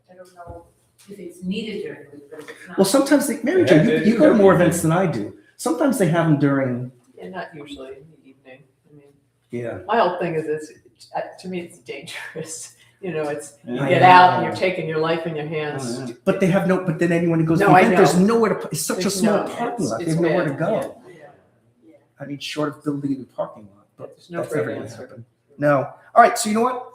I don't know if it's needed during the week, but if it's not. Well, sometimes, Mary Jo, you go to more events than I do. Sometimes they have them during, Yeah, not usually in the evening. I mean, yeah. my whole thing is to me, it's dangerous. You know, it's, you Yeah. get out and you're taking your life in your hands. Oh, yeah. But they have but then anyone who goes to No, the I event, there's know. nowhere to, it's such a There's small no- parking lot. They it's have nowhere to bad, go. yeah. I mean, short of building a new parking lot, but There's no that's great never going to answer. happen. No. All right. So you know what?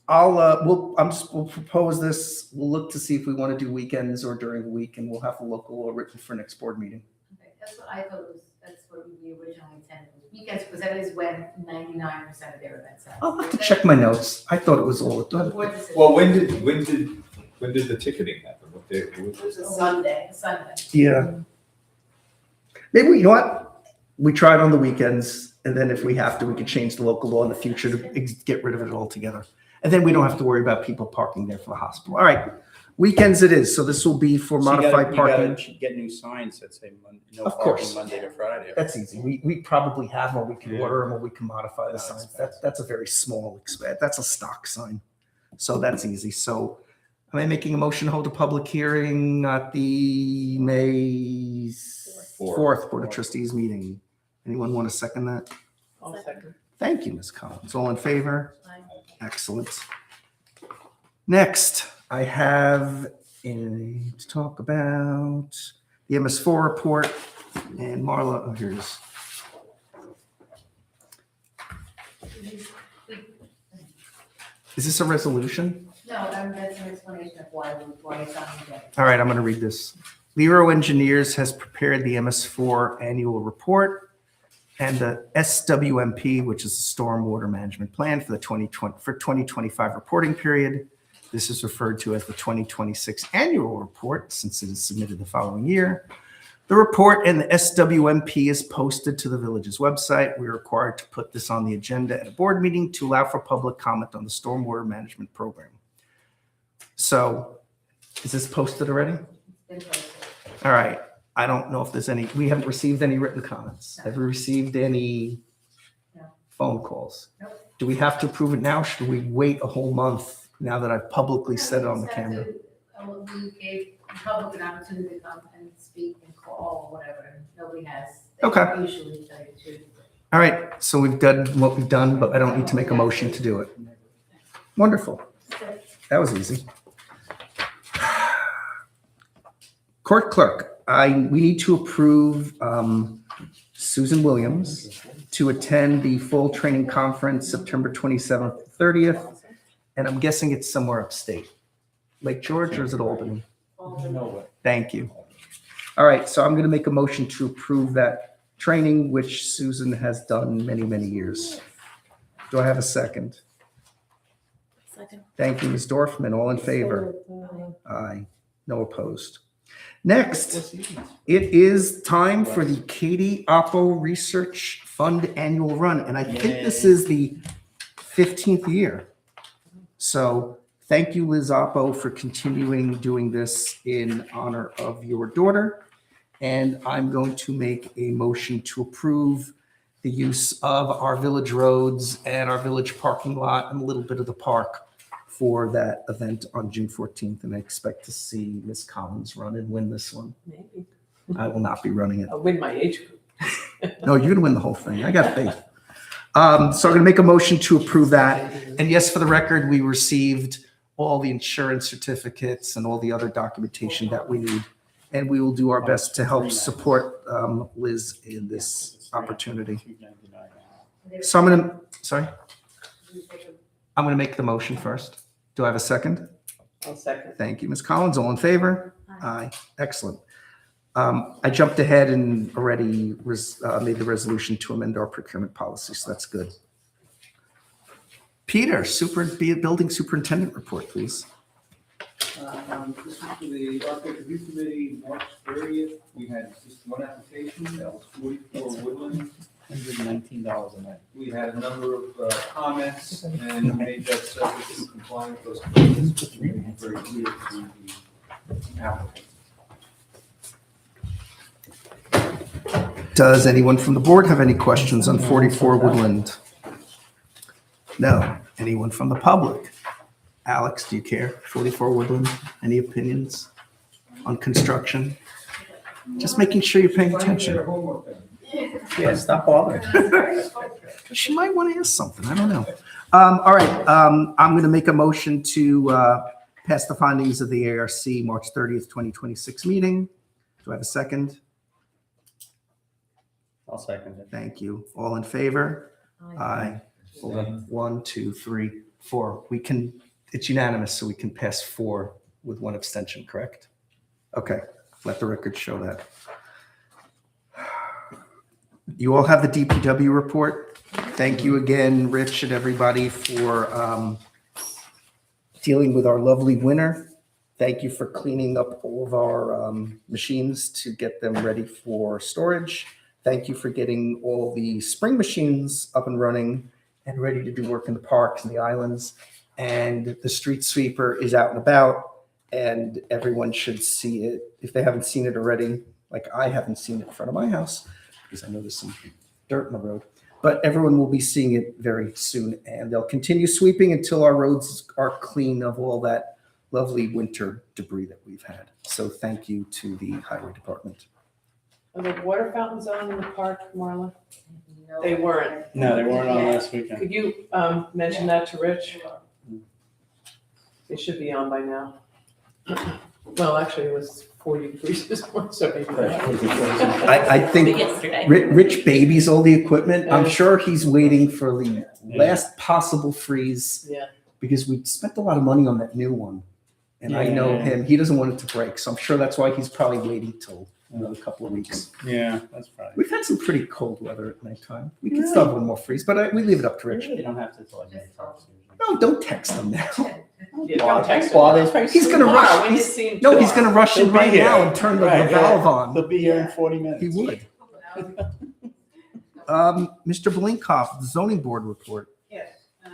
We'll propose this. We'll look to see if we want to do weekends or during the week, and we'll have a local law written for next board meeting. Okay, that's what I thought that's what we originally intended, was weekends, because that is when 99% of their events happen. I'll have to check my notes. I thought it was all. Board decision. Well, when did the ticketing happen? What day? It was a Sunday. Sunday. Yeah. Maybe, you know what? We try it on the weekends, and then if we have to, we could change the local law in the future to get rid of it altogether. And then we don't have to worry about people parking there for the hospital. All right, weekends it is. So this will be for So modified parking. You gotta get new signs that say no Of parking course. Monday to Friday. That's easy. We probably have them, or we can Yeah. order them, or we can modify the No, signs. it's That's a very small expense. That's a stock sign. So that's easy. So am I making a motion to hold a public hearing at the May 4th Board of Trustees meeting? Anyone want to second that? I'll second. Thank you, Ms. Collins. All in favor? Aye. Excellent. Next, I have to talk about the MS4 report. And Marla, oh, here it is. Is this a resolution? No, that's an explanation of why it's on the agenda. All right, I'm going to read this. Lero Engineers has prepared the MS4 annual report and the SWMP, which is the Stormwater Management Plan for the 2025 reporting period. This is referred to as the 2026 annual report since it is submitted the following year. The report and the SWMP is posted to the village's website. We're required to put this on the agenda at a board meeting to allow for public comment on the stormwater management program. So is this posted already? It's been posted. All right. I don't know if there's any, we haven't received any written comments. Have we received any No. phone calls? Nope. Do we have to approve it now? Should we wait a whole month now that I've publicly said it on the camera? We gave the public an opportunity to come and speak and call or whatever, and nobody has. Okay. Usually tell you to. All right. So we've done what we've done, but I don't need to make a motion to do it. Wonderful. That was easy. Court clerk, we need to approve Susan Williams to attend the full training conference September 27th, 30th. And I'm guessing it's somewhere upstate. Lake George, or is it Albany? Thank you. All right, so I'm going to make a motion to approve that training, which Susan has done many, many years. Do I have a second? Second. Thank you, Ms. Dorfman. All in favor? Aye. No opposed. Next, it is time for the Katie Oppo Research Fund Annual Run, and I think this is the 15th year. So thank you, Liz Oppo, for continuing doing this in honor of your daughter. And I'm going to make a motion to approve the use of our village roads and our village parking lot and a little bit of the park for that event on June 14th. And I expect to see Ms. Collins run and win this one. Maybe. I will not be running it. I'll win my age group. No, you're gonna win the whole thing. I got faith. So I'm gonna make a motion to approve that. And yes, for the record, we received all the insurance certificates and all the other documentation that we need. And we will do our best to help support Liz in this opportunity. So I'm gonna make the motion first. Do I have a second? I'll second. Thank you, Ms. Collins. All in favor? Aye. Excellent. I jumped ahead and already made the resolution to amend our procurement policy, so that's good. Peter, building superintendent report, please. This is for the Architect Review Committee, March 30th. We had just one application, that was 44 Woodland. $119 a night. We had a number of comments and made that subject to comply with those comments, which made it very clear to the applicant. Does anyone from the board have any questions on 44 Woodland? No. Anyone from the public? Alex, do you care? 44 Woodland, any opinions on construction? Just making sure you're paying attention. Yeah, stop bothering. She might want to ask something. I don't know. All right. I'm going to make a motion to pass the findings of the ARC March 30th, 2026 meeting. Do I have a second? I'll second it. Thank you. All in favor? Aye. Hold on. 1, 2, 3, 4. It's unanimous, so we can pass 4 with 1 abstention, correct? Okay. Let the record show that. You all have the DPW report. Thank you again, Rich and everybody, for dealing with our lovely winter. Thank you for cleaning up all of our machines to get them ready for storage. Thank you for getting all the spring machines up and running and ready to do work in the parks and the islands. And the street sweeper is out and about, and everyone should see it. If they haven't seen it already, like I haven't seen it in front of my house, because I know there's some dirt in the road, but everyone will be seeing it very soon, and they'll continue sweeping until our roads are clean of all that lovely winter debris that we've had. So thank you to the highway department. Are the water fountains on in the park, Marla? They weren't. No, they weren't on last weekend. Could you mention that to Rich? They should be on by now. Well, actually, it was 40 degrees this morning, so maybe. I think Rich babies all the equipment. I'm sure he's waiting for the last possible freeze. Yeah. Because we spent a lot of money on that new one. And I know him, he doesn't want it to break. So I'm sure that's why he's probably waiting till another couple of weeks. Yeah, that's probably. We've had some pretty cold weather at nighttime. We can still have a little more freeze, but we leave it up to Rich. You don't have to tell me. No, don't text him now. Yeah, don't text Well, him. He's gonna rush. When you see him No, he's tomorrow. going to rush He'll in be right here. now and turn the Right, valve on. He'll be here in 40 minutes. He would. Mr. Blinkoff, the zoning board report. Yes. I've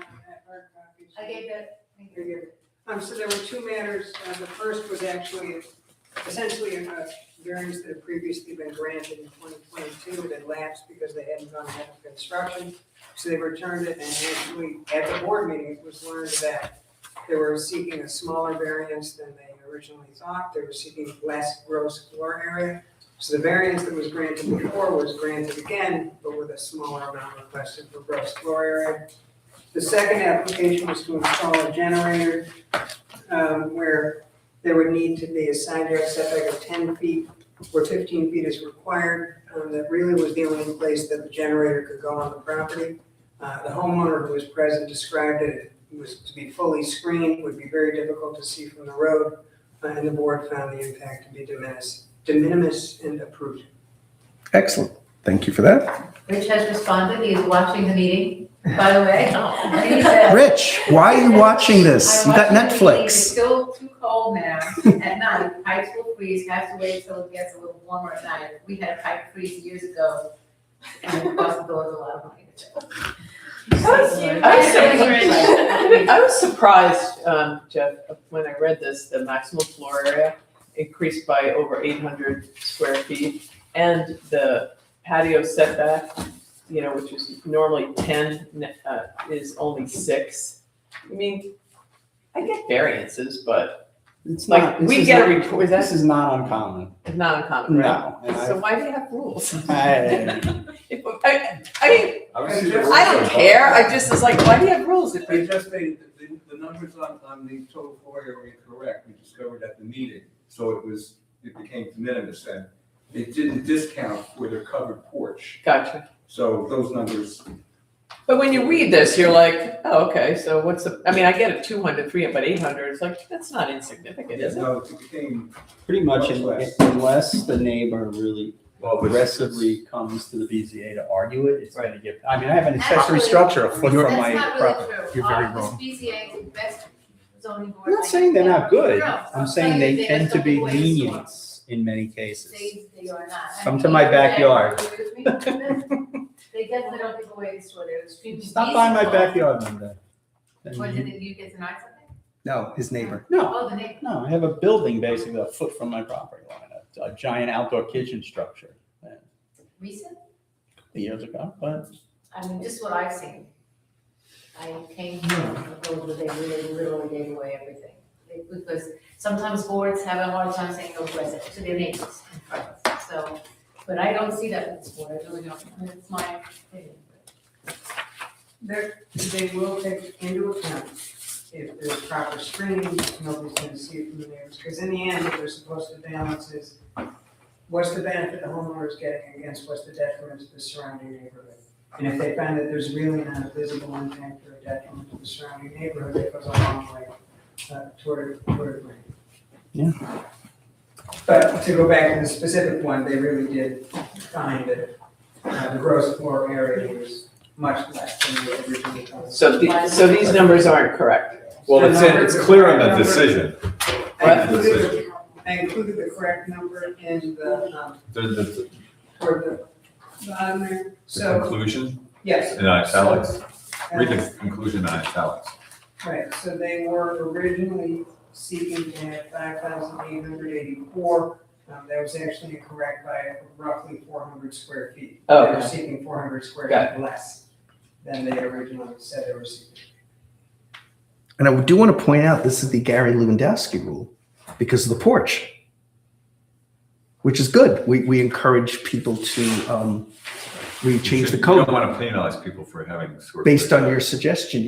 heard copies. I gave that. Very good. So there were 2 matters. The first was actually essentially a variance that had previously been granted in 2022. It had lapsed because they hadn't gone ahead with construction. So they returned it, and actually at the board meeting, it was learned that they were seeking a smaller variance than they originally thought. They were seeking less gross floor area. So the variance that was granted before was granted again, but with a smaller amount requested for gross floor area. The second application was to install a generator where there would need to be a side yard setback of 10 feet where 15 feet is required. That really was the only place that the generator could go on the property. The homeowner who was present described it was to be fully screened, would be very difficult to see from the road, and the board found the impact to be de minimis and approved. Excellent. Thank you for that. Rich has responded, he is watching the meeting, By the way. Oh. He said- Rich, why are you watching this? You got I'm watching the meeting. It's Netflix. still too cold now. At night, pipes will freeze, have to wait till it gets a little warmer at night. We had a pipe freeze years ago, and it cost the village a lot of money to fix. I was surprised, Jeff, when I read this, the maximum floor area increased by over 800 square feet, and the patio setback, which is normally 10, is only 6. I mean, I get variances, but It's like, not, we get a report, this is not uncommon. it's not uncommon, right? No. And So why do you have rules? I I mean, I don't care, I just, it's like, why do you have rules if I you? just think that the numbers on the total floor area were incorrect, we discovered at the meeting. So it became de minimis, and it didn't discount for their covered porch. Gotcha. So those numbers, But when you read this, you're like, oh, okay, so what's the, I mean, I get it, 200, 300, but 800, it's like, that's not insignificant, is it? no, it became, Pretty much Much less. unless the neighbor really Well, but- aggressively comes to the BZA to argue it, it's gonna get, I mean, I have an Actually, accessory structure a foot You're- from my That's not property. really true. You're very This wrong. BZA is the best zoning board. I'm not saying they're not good, No, I'm saying telling you they tend just to don't be go away this lenient in many cases. They are not. Come to my backyard. They definitely don't give away the store, they're extremely. Stop by my decent. backyard one day. And What, you- did you get tonight something? No, his neighbor. No, Oh, the neighbor. no, I have a building basically a foot from my property line, a giant outdoor kitchen structure, Recent? years ago, but I mean, just what I've seen. I came here, over they really literally gave away everything. Because sometimes boards have a hard time saying no resident to their neighbors and friends, so, but I don't see that with this board, I really don't, and it's my opinion. They will take into account if there's proper screening, nobody's gonna see it from the neighbors, because in the end, what they're supposed to balance is what's the benefit the homeowner is getting against what's the detriment to the surrounding neighborhood? And if they find that there's really not a visible impact or a detriment to the surrounding neighborhood, it goes a long way toward agreeing. Yeah. But to go back to the specific one, they really did find that the gross floor area was much less than they originally thought. So, so these numbers aren't correct. Well, it's clear in the decision. I included the correct number in the, The toward the bottom there, so, conclusion yes. in italics, So, read the conclusion in italics. Right, so they were originally seeking to have 5,884. That was actually incorrect by roughly 400 square feet. Oh, They were okay. seeking 400 square Got feet less than they originally said they were seeking. And I do want to point out, this is the Gary Lewandowski rule because of the porch, which is good. We encourage people to, we change the You don't code want to penalize people for having sort of. based on your suggestion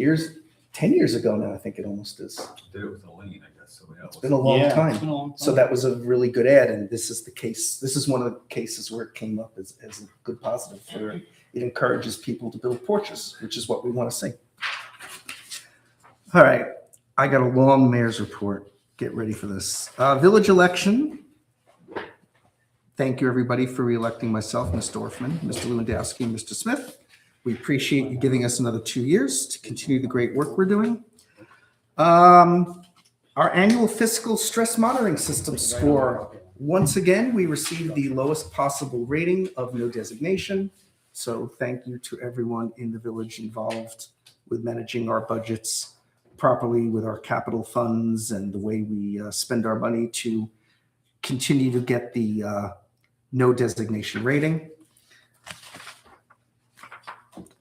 10 years ago now, I think it almost is. Did it with a lien, I guess, so yeah. It's been a long yeah, time. it's been a long So time. that was a really good ad, and this is the case. This is one of the cases where it came up as a good positive. Where it encourages people to build porches, which is what we want to see. All right, I got a long mayor's report. Get ready for this. Village election. Thank you, everybody, for reelecting myself, Ms. Dorfman, Mr. Lewandowski, and Mr. Smith. We appreciate you giving us another 2 years to continue the great work we're doing. Our annual fiscal stress monitoring system score. Once again, we received the lowest possible rating of no designation. So thank you to everyone in the village involved with managing our budgets properly with our capital funds and the way we spend our money to continue to get the no designation rating.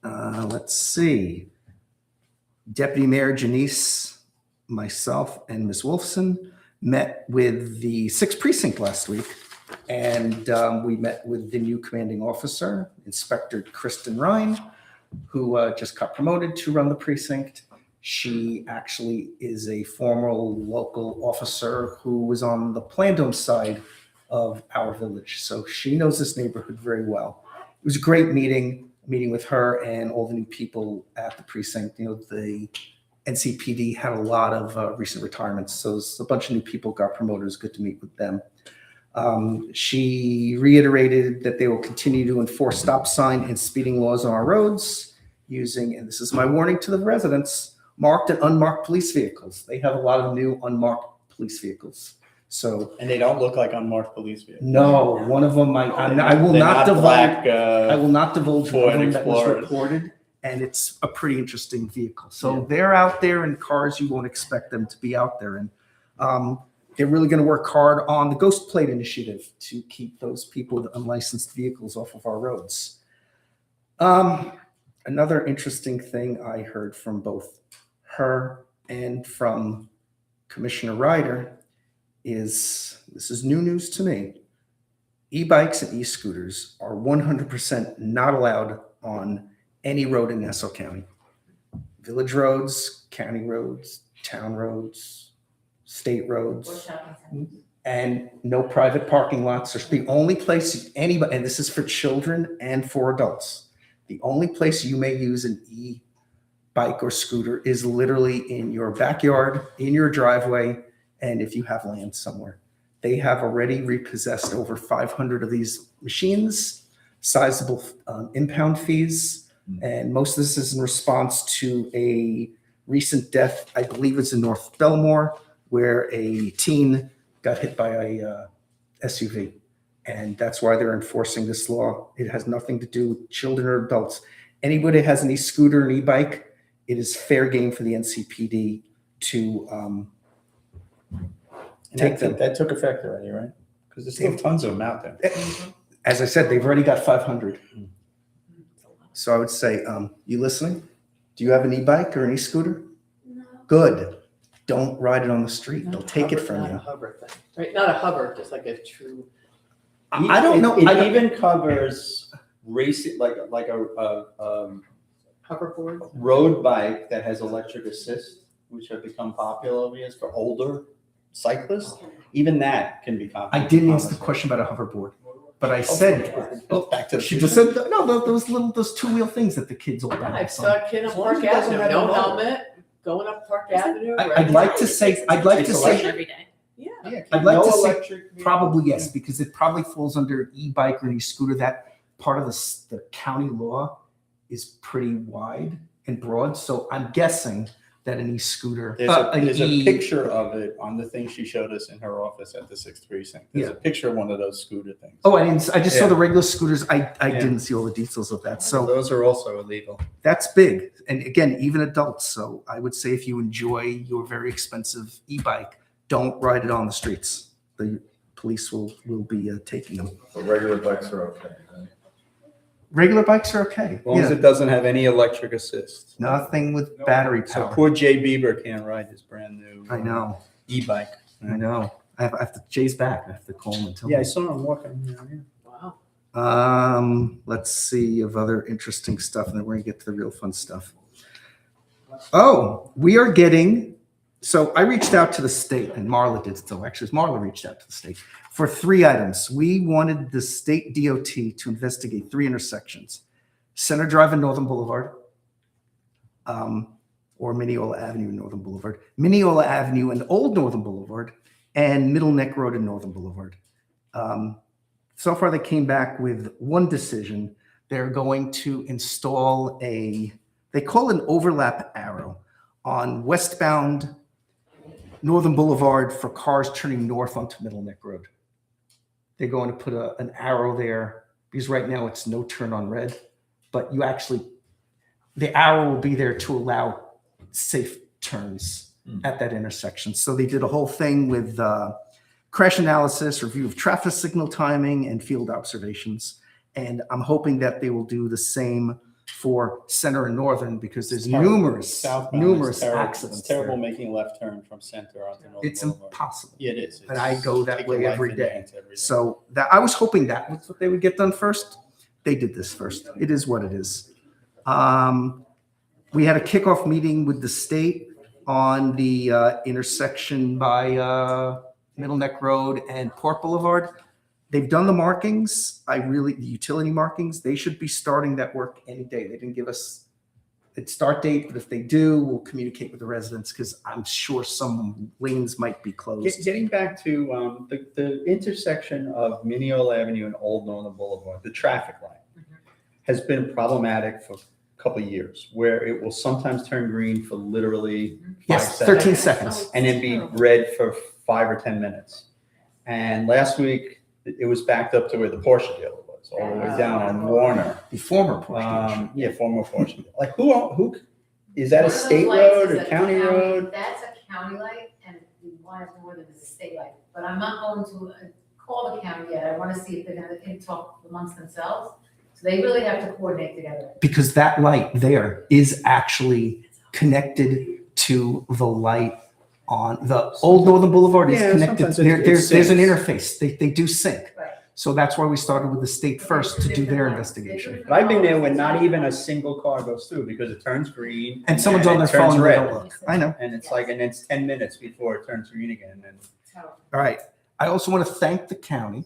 Let's see. Deputy Mayor Janice, myself, and Ms. Wolfson met with the 6th Precinct last week, and we met with the new commanding officer, Inspector Kristen Ryan, who just got promoted to run the precinct. She actually is a former local officer who was on the Plandome side of our village, so she knows this neighborhood very well. It was a great meeting with her and all the new people at the precinct. You know, the NCPD had a lot of recent retirements, so a bunch of new people got promoted. It was good to meet with them. She reiterated that they will continue to enforce stop sign and speeding laws on our roads. using, and this is my warning to the residents, marked and unmarked police vehicles. They have a lot of new unmarked police vehicles. So And they don't look like unmarked police vehicles. no, one of them, I will They're not divulge. black, I will not divulge Ford one of them that was Explorers. reported, and it's a pretty interesting vehicle. So Yeah. they're out there in cars you won't expect them to be out there in. They're really going to work hard on the Ghost Plate initiative to keep those people with unlicensed vehicles off of our roads. Another interesting thing I heard from both her and from Commissioner Ryder is, this is new news to me, e-bikes and e-scooters are 100% not allowed on any road in Nassau County. Village roads, county roads, town roads, state roads, and no private parking lots. There's the only place anybody, and this is for children and for adults, the only place you may use an e-bike or scooter is literally in your backyard, in your driveway, and if you have land somewhere. They have already repossessed over 500 of these machines, sizable impound fees, and most of this is in response to a recent death, I believe it's in North Belmore, where a teen got hit by a SUV. And that's why they're enforcing this law. It has nothing to do with children or adults. Anybody that has an e-scooter, an e-bike, it is fair game for the NCPD to take them. That took effect already, right? Because there's still tons of them out there. As I said, they've already got 500. So I would say, you listening? Do you have an e-bike or an e-scooter? No. Good. Don't ride it on the street. They'll take it from Not a you. hover thing, right? Not a hover, just like a true. I don't know. It even covers racing, like a Hoverboard? road bike that has electric assist, which have become popular over years for older cyclists. Even that can be I didn't ask the question about a hoverboard, but I said, Back to the she just said, no, those two-wheel things that the kids all I buy. saw a kid on As long as Park it doesn't Avenue, have a no motor. helmet, going up Park Avenue. I'd like to say, every day. Yeah. I'd like to say electric probably yes, because it probably falls under e-bike or e-scooter. That part of the county law is pretty wide and broad. So I'm guessing that an e-scooter, There's a picture of it on the thing she showed us in her office at the 6th Precinct. There's a picture of one of those scooter things. Oh, I just saw Yeah. the regular scooters. I Yeah. didn't see all the details of that. So Those are also illegal. that's big. And again, even adults. So I would say if you enjoy your very expensive e-bike, don't ride it on the streets. The police will be taking them. So regular bikes are okay, right? Regular bikes are okay. As long as Yeah. it doesn't have any electric assist. Nothing with battery So power. poor Jay Bieber can't ride his brand new I know. e-bike. I know. I have to, Jay's back. I have to call him and tell Yeah, I him. saw him walking. Wow. Let's see of other interesting stuff, and then we're gonna get to the real fun stuff. Oh, we are getting, so I reached out to the state, and Marla did so. Actually, Marla reached out to the state for 3 items. We wanted the state DOT to investigate 3 intersections: Center Drive and Northern Boulevard, or Mineola Avenue and Northern Boulevard, Mineola Avenue and Old Northern Boulevard, and Middle Neck Road and Northern Boulevard. So far, they came back with one decision. They're going to install they call it an overlap arrow on westbound Northern Boulevard for cars turning north onto Middle Neck Road. They're going to put an arrow there because right now it's no turn on red, but the arrow will be there to allow safe turns at that intersection. So they did a whole thing with crash analysis, review of traffic signal timing, and field observations. And I'm hoping that they will do the same for Center and Northern because there's numerous accidents. It's terrible there. making a left turn from Center onto Northern It's Boulevard. impossible. Yeah, it is. And I go that Take way your life every in your day. hands every day. So that I was hoping that was what they would get done first. They did this first. It is what it is. We had a kickoff meeting with the state on the intersection by Middle Neck Road and Port Boulevard. They've done the markings. The utility markings, they should be starting that work any day. They didn't give us a start date, but if they do, we'll communicate with the residents because I'm sure some lanes might be closed. Getting back to the intersection of Mineola Avenue and Old Northern Boulevard, the traffic light has been problematic for couple of years, where it will sometimes turn green for literally 5 Yes, seconds. 13 seconds. And then be red for 5 or 10 minutes. And last week, it was backed up to where the Porsche dealer was, all the way down on Warner. The former Porsche. Yeah, former Porsche. Like who, is that One a of those state lights road is or a county road? That's a county light, and one is more than a state light. But I'm not going to call the county yet. I want to see if they're going to talk amongst themselves. So they really have to coordinate together. Because that light there is actually connected to the light on the Old Northern Boulevard is Yeah, connected. sometimes it There's an syncs. interface. They do sync. Right. So that's why we started with the state first to do their investigation. But I've been there when not even a single car goes through because it turns green. And someone's then on their it turns phone and they red. don't look. I know. And it's like, and it's 10 minutes before it turns green again. And All right. I also want to thank the county.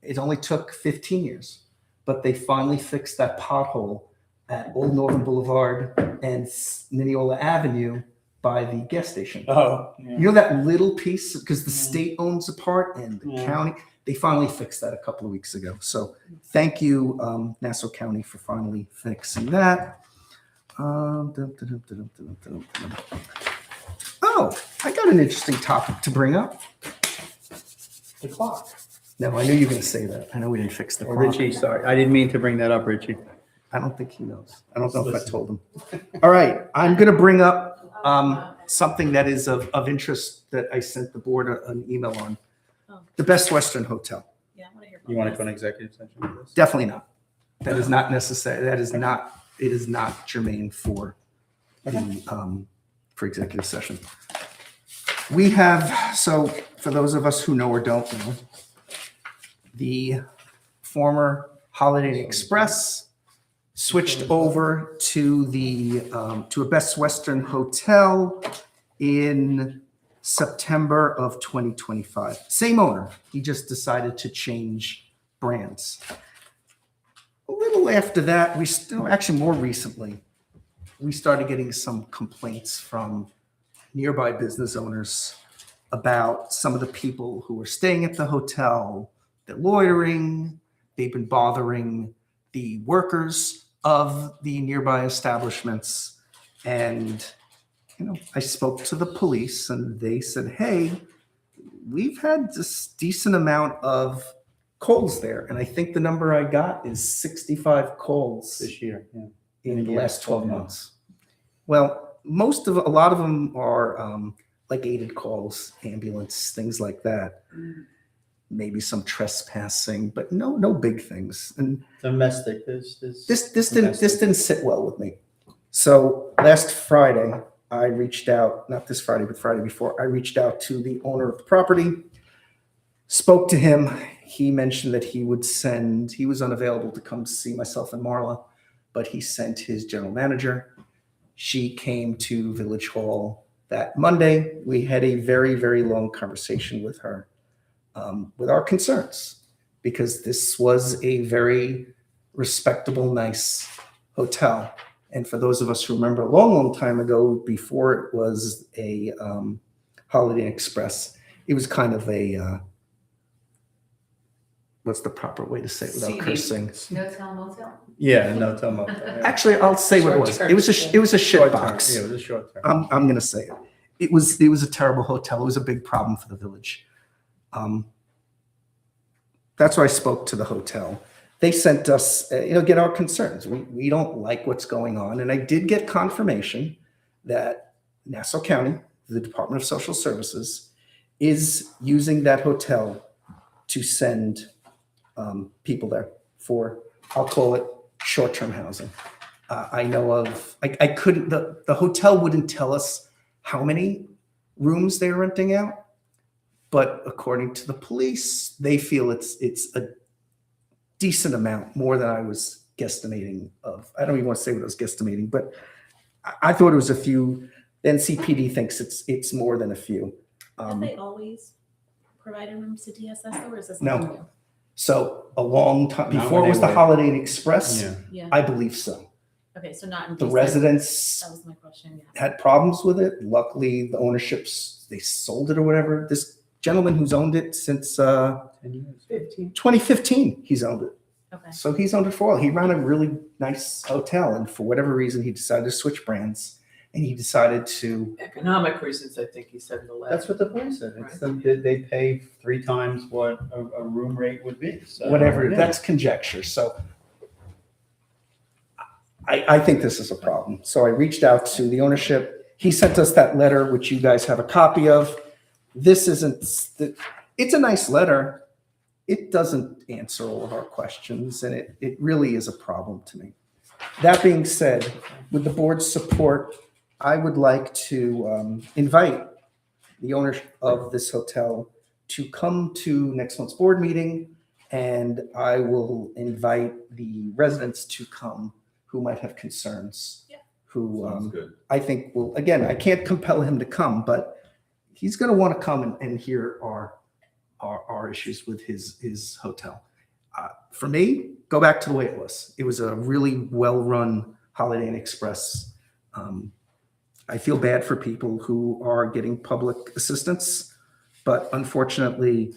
It only took 15 years, but they finally fixed that pothole at Old Northern Boulevard and Mineola Avenue by the gas station. oh, You know that little piece, because the state owns a part and the Yeah. county, they finally fixed that a couple of weeks ago. So thank you, Nassau County, for finally fixing that. Oh, I got an interesting topic to bring up. the clock. No, I knew you were going to say that. I know we didn't fix the Oh, clock. Richie, sorry, I didn't mean to bring that up, Richie. I don't think he knows. I don't know if I told him. All right, I'm going to bring up something that is of interest that I sent the board an email on. The Best Western Hotel. Yeah, I want to hear. You want to go an executive session for this? Definitely not. That is not necessary. That is not, it is not germane for the, for executive session. We have, so for those of us who know or don't know, the former Holiday Inn Express switched over to the, to a Best Western Hotel in September of 2025. Same owner. He just decided to change brands. A little after that, we still, actually more recently, we started getting some complaints from nearby business owners about some of the people who were staying at the hotel. They're loitering. They've been bothering the workers of the nearby establishments. And, you know, I spoke to the police and they said, hey, we've had this decent amount of calls there. And I think the number I got is 65 calls This year, yeah. in the last 12 months. Well, a lot of them are like aided calls, ambulance, things like that. Maybe some trespassing, but no big things. And Domestic, this didn't sit well with me. So last Friday, I reached out, not this Friday, but Friday before, I reached out to the owner of the property, spoke to him. He mentioned that he was unavailable to come see myself and Marla, but he sent his general manager. She came to Village Hall that Monday. We had a very, very long conversation with her with our concerns, because this was a very respectable, nice hotel. And for those of us who remember a long, long time ago, before it was a Holiday Inn Express, it was kind of a, what's the proper way to say it without CD. cursing? No tell, motel? Yeah, no, tell them. Yeah. Actually, I'll say what it was. It was a shit Short term. box. Yeah, it was a short term. I'm going to say it. It was a terrible hotel. It was a big problem for the village. That's why I spoke to the hotel. They sent us, get our concerns. We don't like what's going on. And I did get confirmation that Nassau County, the Department of Social Services, is using that hotel to send people there for, I'll call it short-term housing. I know of, I couldn't, the hotel wouldn't tell us how many rooms they're renting out, but according to the police, they feel it's a decent amount, more than I was guesstimating of. I don't even want to say what I was guesstimating, but I thought it was a few. The NCPD thinks it's more than a few. Have they always provided rooms to DSS, or is this No. something new? So a long time, Not before when it was they the were- Holiday Inn Express, Yeah. Yeah. I believe so. Okay, so not in The DSS. residents That was my question. Yeah. had problems with it. Luckily, the ownerships, they sold it or whatever. This gentleman who's owned it since 10 years. 15. 2015, he's owned it. Okay. So he's under foil. He ran a really nice hotel, and for whatever reason, he decided to switch brands, and he decided to Economic reasons, I think he said in the letter. That's what the board said. It's them, they pay 3 times what a room rate would be. So, whatever. yeah. That's conjecture. So I think this is a problem. So I reached out to the ownership. He sent us that letter, which you guys have a copy of. This isn't, it's a nice letter. It doesn't answer all of our questions, and it really is a problem to me. That being said, with the board's support, I would like to invite the owner of this hotel to come to next month's board meeting, and I will invite the residents to come who might have concerns. Yeah. Who Sounds good. I think will, again, I can't compel him to come, but he's going to want to come and hear our issues with his hotel. For me, go back to the way it was. It was a really well-run Holiday Inn Express. I feel bad for people who are getting public assistance, but unfortunately,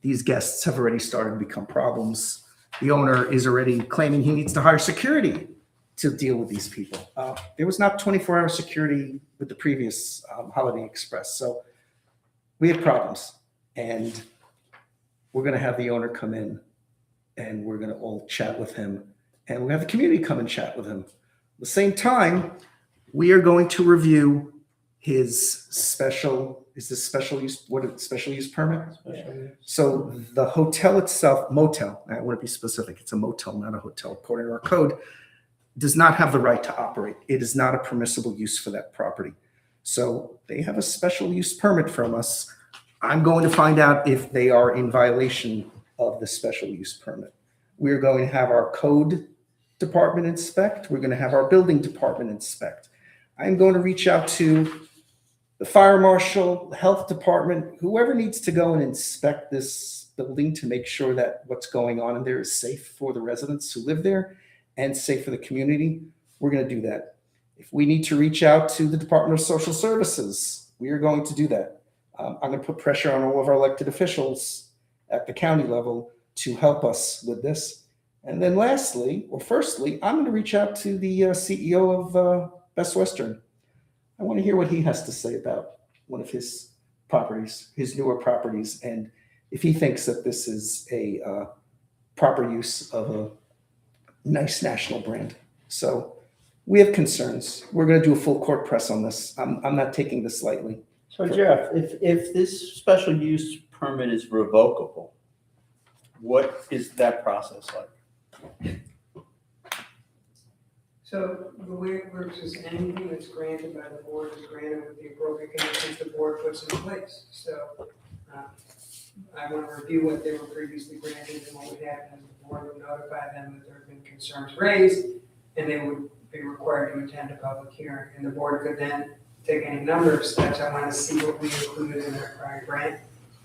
these guests have already started to become problems. The owner is already claiming he needs to hire security to deal with these people. There was not 24-hour security with the previous Holiday Inn Express, so we have problems. And we're going to have the owner come in, and we're going to all chat with him, and we're going to have the community come and chat with him. At the same time, we are going to review his special use permit? So the hotel itself, motel, I want to be specific, it's a motel, not a hotel, according to our code, does not have the right to operate. It is not a permissible use for that property. So they have a special use permit from us. I'm going to find out if they are in violation of the special use permit. We're going to have our code department inspect. We're going to have our building department inspect. I'm going to reach out to the fire marshal, the health department, whoever needs to go and inspect this building to make sure that what's going on in there is safe for the residents who live there and safe for the community. We're going to do that. If we need to reach out to the Department of Social Services, we are going to do that. I'm going to put pressure on all of our elected officials at the county level to help us with this. And then firstly, I'm going to reach out to the CEO of Best Western. I want to hear what he has to say about one of his properties, his newer properties, and if he thinks that this is a proper use of a nice national brand. So we have concerns. We're going to do a full court press on this. I'm not taking this lightly. So Jeff, if this special use permit is revocable, what is that process like? So the way it works is anything that's granted by the board is granted with the appropriate conditions the board puts in place. So I want to review what they were previously granted, and what would happen is the board would notify them that there have been concerns raised, and they would be required to attend a public hearing. And the board could then take any number of steps. I want to see what we included in our prior grant.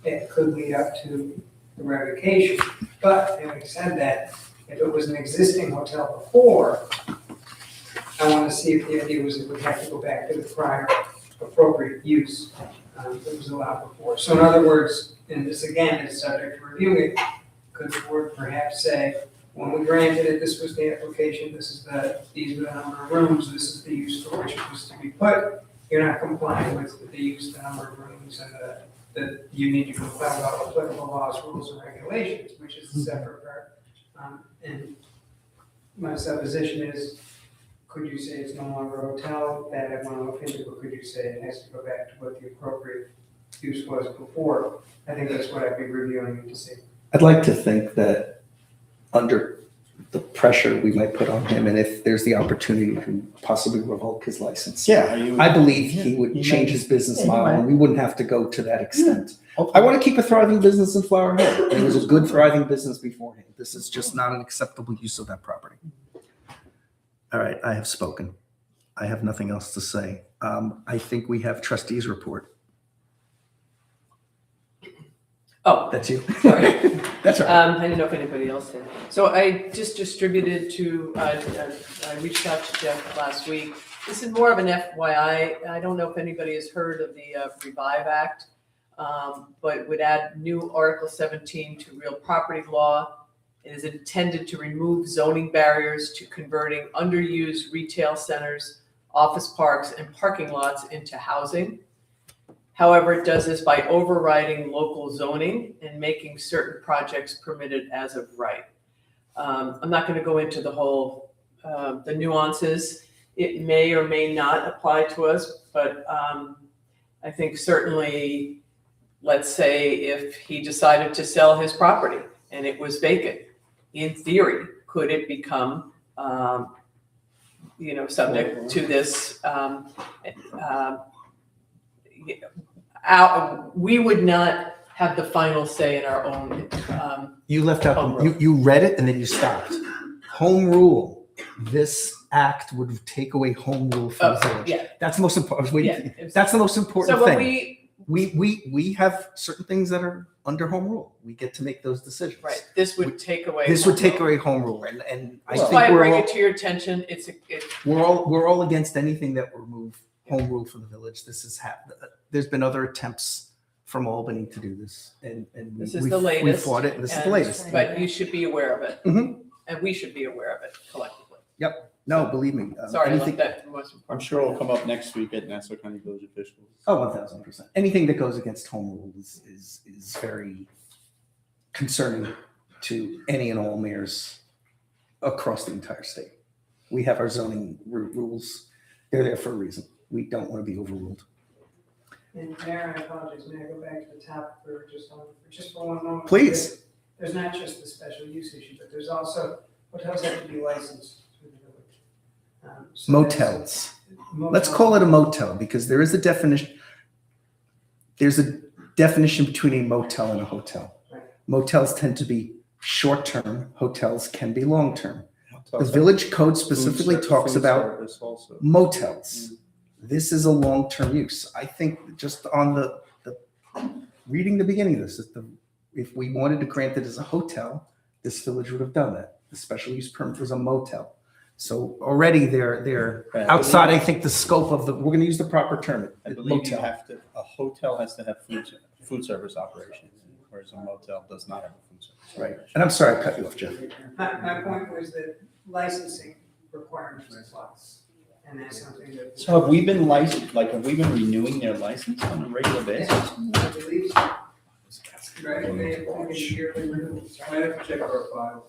It could lead up to the revocation. But having said that, if it was an existing hotel before, I want to see if the idea was it would have to go back to the prior appropriate use that was allowed before. So in other words, and this again is subject to reviewing it, could the board perhaps say, when we granted it, this was the application, these were the number of rooms, this is the use for which it was to be put. You're not complying with the use, the number of rooms, and that you need to comply with all applicable laws, rules, and regulations, which is a separate part. And my supposition is, could you say it's no longer a hotel that I want to look into, or could you say it has to go back to what the appropriate use was before? I think that's what I'd be reviewing to see. I'd like to think that under the pressure we might put on him, and if there's the opportunity to possibly revoke his license, I believe he would change his business model, and we wouldn't have to go to that extent. I want to keep a thriving business in Flower Hill. It was a good thriving business beforehand. This is just not an acceptable use of that property. All right, I have spoken. I have nothing else to say. I think we have trustees report. Oh, That's you. sorry. That's all right. I didn't know if anybody else did. So I just distributed to, I reached out to Jeff last week. This is more of an FYI. I don't know if anybody has heard of the Revive Act, but it would add new Article 17 to real property law It is intended to remove zoning barriers to converting underused retail centers, office parks, and parking lots into housing. However, it does this by overriding local zoning and making certain projects permitted as of right. I'm not gonna go into the whole, the nuances. It may or may not apply to us, but I think certainly, let's say if he decided to sell his property and it was vacant, in theory, could it become, subject to this? We would not have the final say in our own. You left out, Home rule. you read it and then you stopped. Home rule. This act would take away home rule from the village. Yeah. That's the most important. Yeah. That's the most important So when thing. We have certain things that are under home rule. We get to make those decisions. right, this would take away. This would home take rule. away home rule, and I That's think why I bring we're it to your attention. we're all against anything that will remove home rule from the village. This is there's been other attempts from Albany to do this, and This is we the latest, fought it, and this is the and- latest. But you should be aware of it, Mhm. and we should be aware of it collectively. No, believe me. Sorry, I anything, left that most I'm important. sure it'll come up next week at Nassau County Village officials. Oh, 1,000%. Anything that goes against home rule is very concerning to any and all mayors across the entire state. We have our zoning rules. They're there for a reason. We don't want to be overruled. And Mayor, I apologize, may I go back to the top for just for one moment? Please. There's not just the special use issue, but there's also hotels have to be licensed through the village. So Motels. that's- Let's call it a motel because there is a definition. There's a definition between a motel and a hotel. Right. Motels tend to be short-term. Hotels can be long-term. The village code specifically talks about motels. This is a long-term use. I think just on the reading the beginning of this, if we wanted to grant it as a hotel, this village would have done that. The special use permit was a motel. So already they're outside, I think, the scope of we're gonna use the proper term. I believe you motel. have to, a hotel has to have food service operations, whereas a motel does not have a food service. Right. And I'm sorry I cut you off, Jeff. My point was that licensing requirements apply. And that's something that. So have we been licensed, have we been renewing their license on a regular basis? I believe so. Right, they yearly renewals. I have to check our files.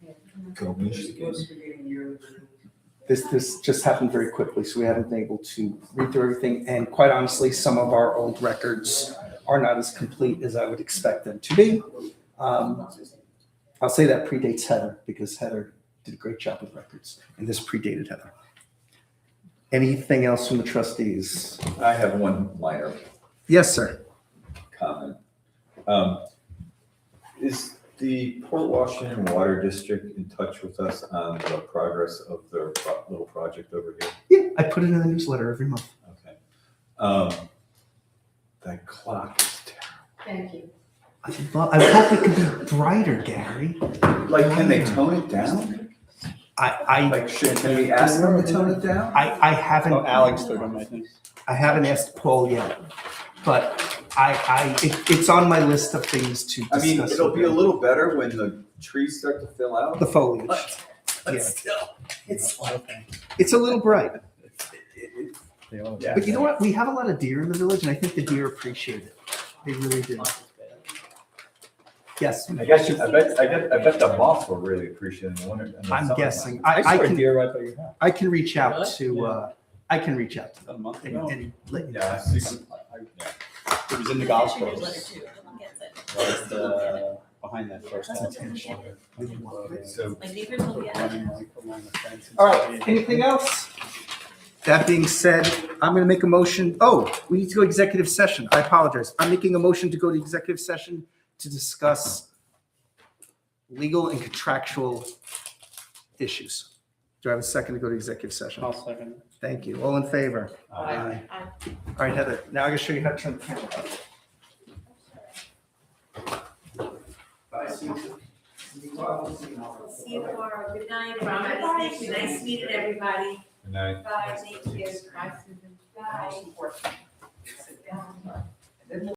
It's supposed to be getting yearly renewals. This just happened very quickly, so we haven't been able to read through everything. And quite honestly, some of our old records are not as complete as I would expect them to be. I'll say that predates Heather because Heather did a great job with records, and this predated Heather. Anything else from the trustees? I have one minor Yes, sir. comment. Is the Port Washington Water District in touch with us on the progress of their little project over here? Yeah, I put it in the newsletter every month. Okay. That clock is Thank you. I hope it could be brighter, Gary. terrible. Like, can they tone it down? I Can we ask them to tone it down? haven't. Oh, Alex took them, I think. I haven't asked Paul yet, but it's on my list of things to I discuss. mean, it'll with be a them. little better when the trees start to fill out. The foliage. But Yeah. still, it's. It's a little bright, Yeah. but you know what? We have a lot of deer in the village, and I think the deer appreciate it. They really do. Yes, I bet the moths will really appreciate it in the winter. in the I'm summertime. guessing. I I saw a can deer right by your house I can reach out Really? to I can reach out to a month them ago. and let you know. Yeah, I see. It was in the golf course. Newsletter too. Everyone gets it. Right, behind that first That's house. intentional. So My neighbors will get it. Running like along the fence and All right, stuff. anything else? That being said, I'm going to make a motion. Oh, we need to go executive session. I apologize. I'm making a motion to go to executive session to discuss legal and contractual issues. Do I have a second to go to executive session? I'll second. Thank you. All in favor? Aye. All right, Heather, now I'm going to show you how to turn the camera on. Bye, Susan. See you tomorrow. Good night, everybody. Nice meeting everybody. Good night. Bye, thank you. Bye, Susan. Bye. Bye.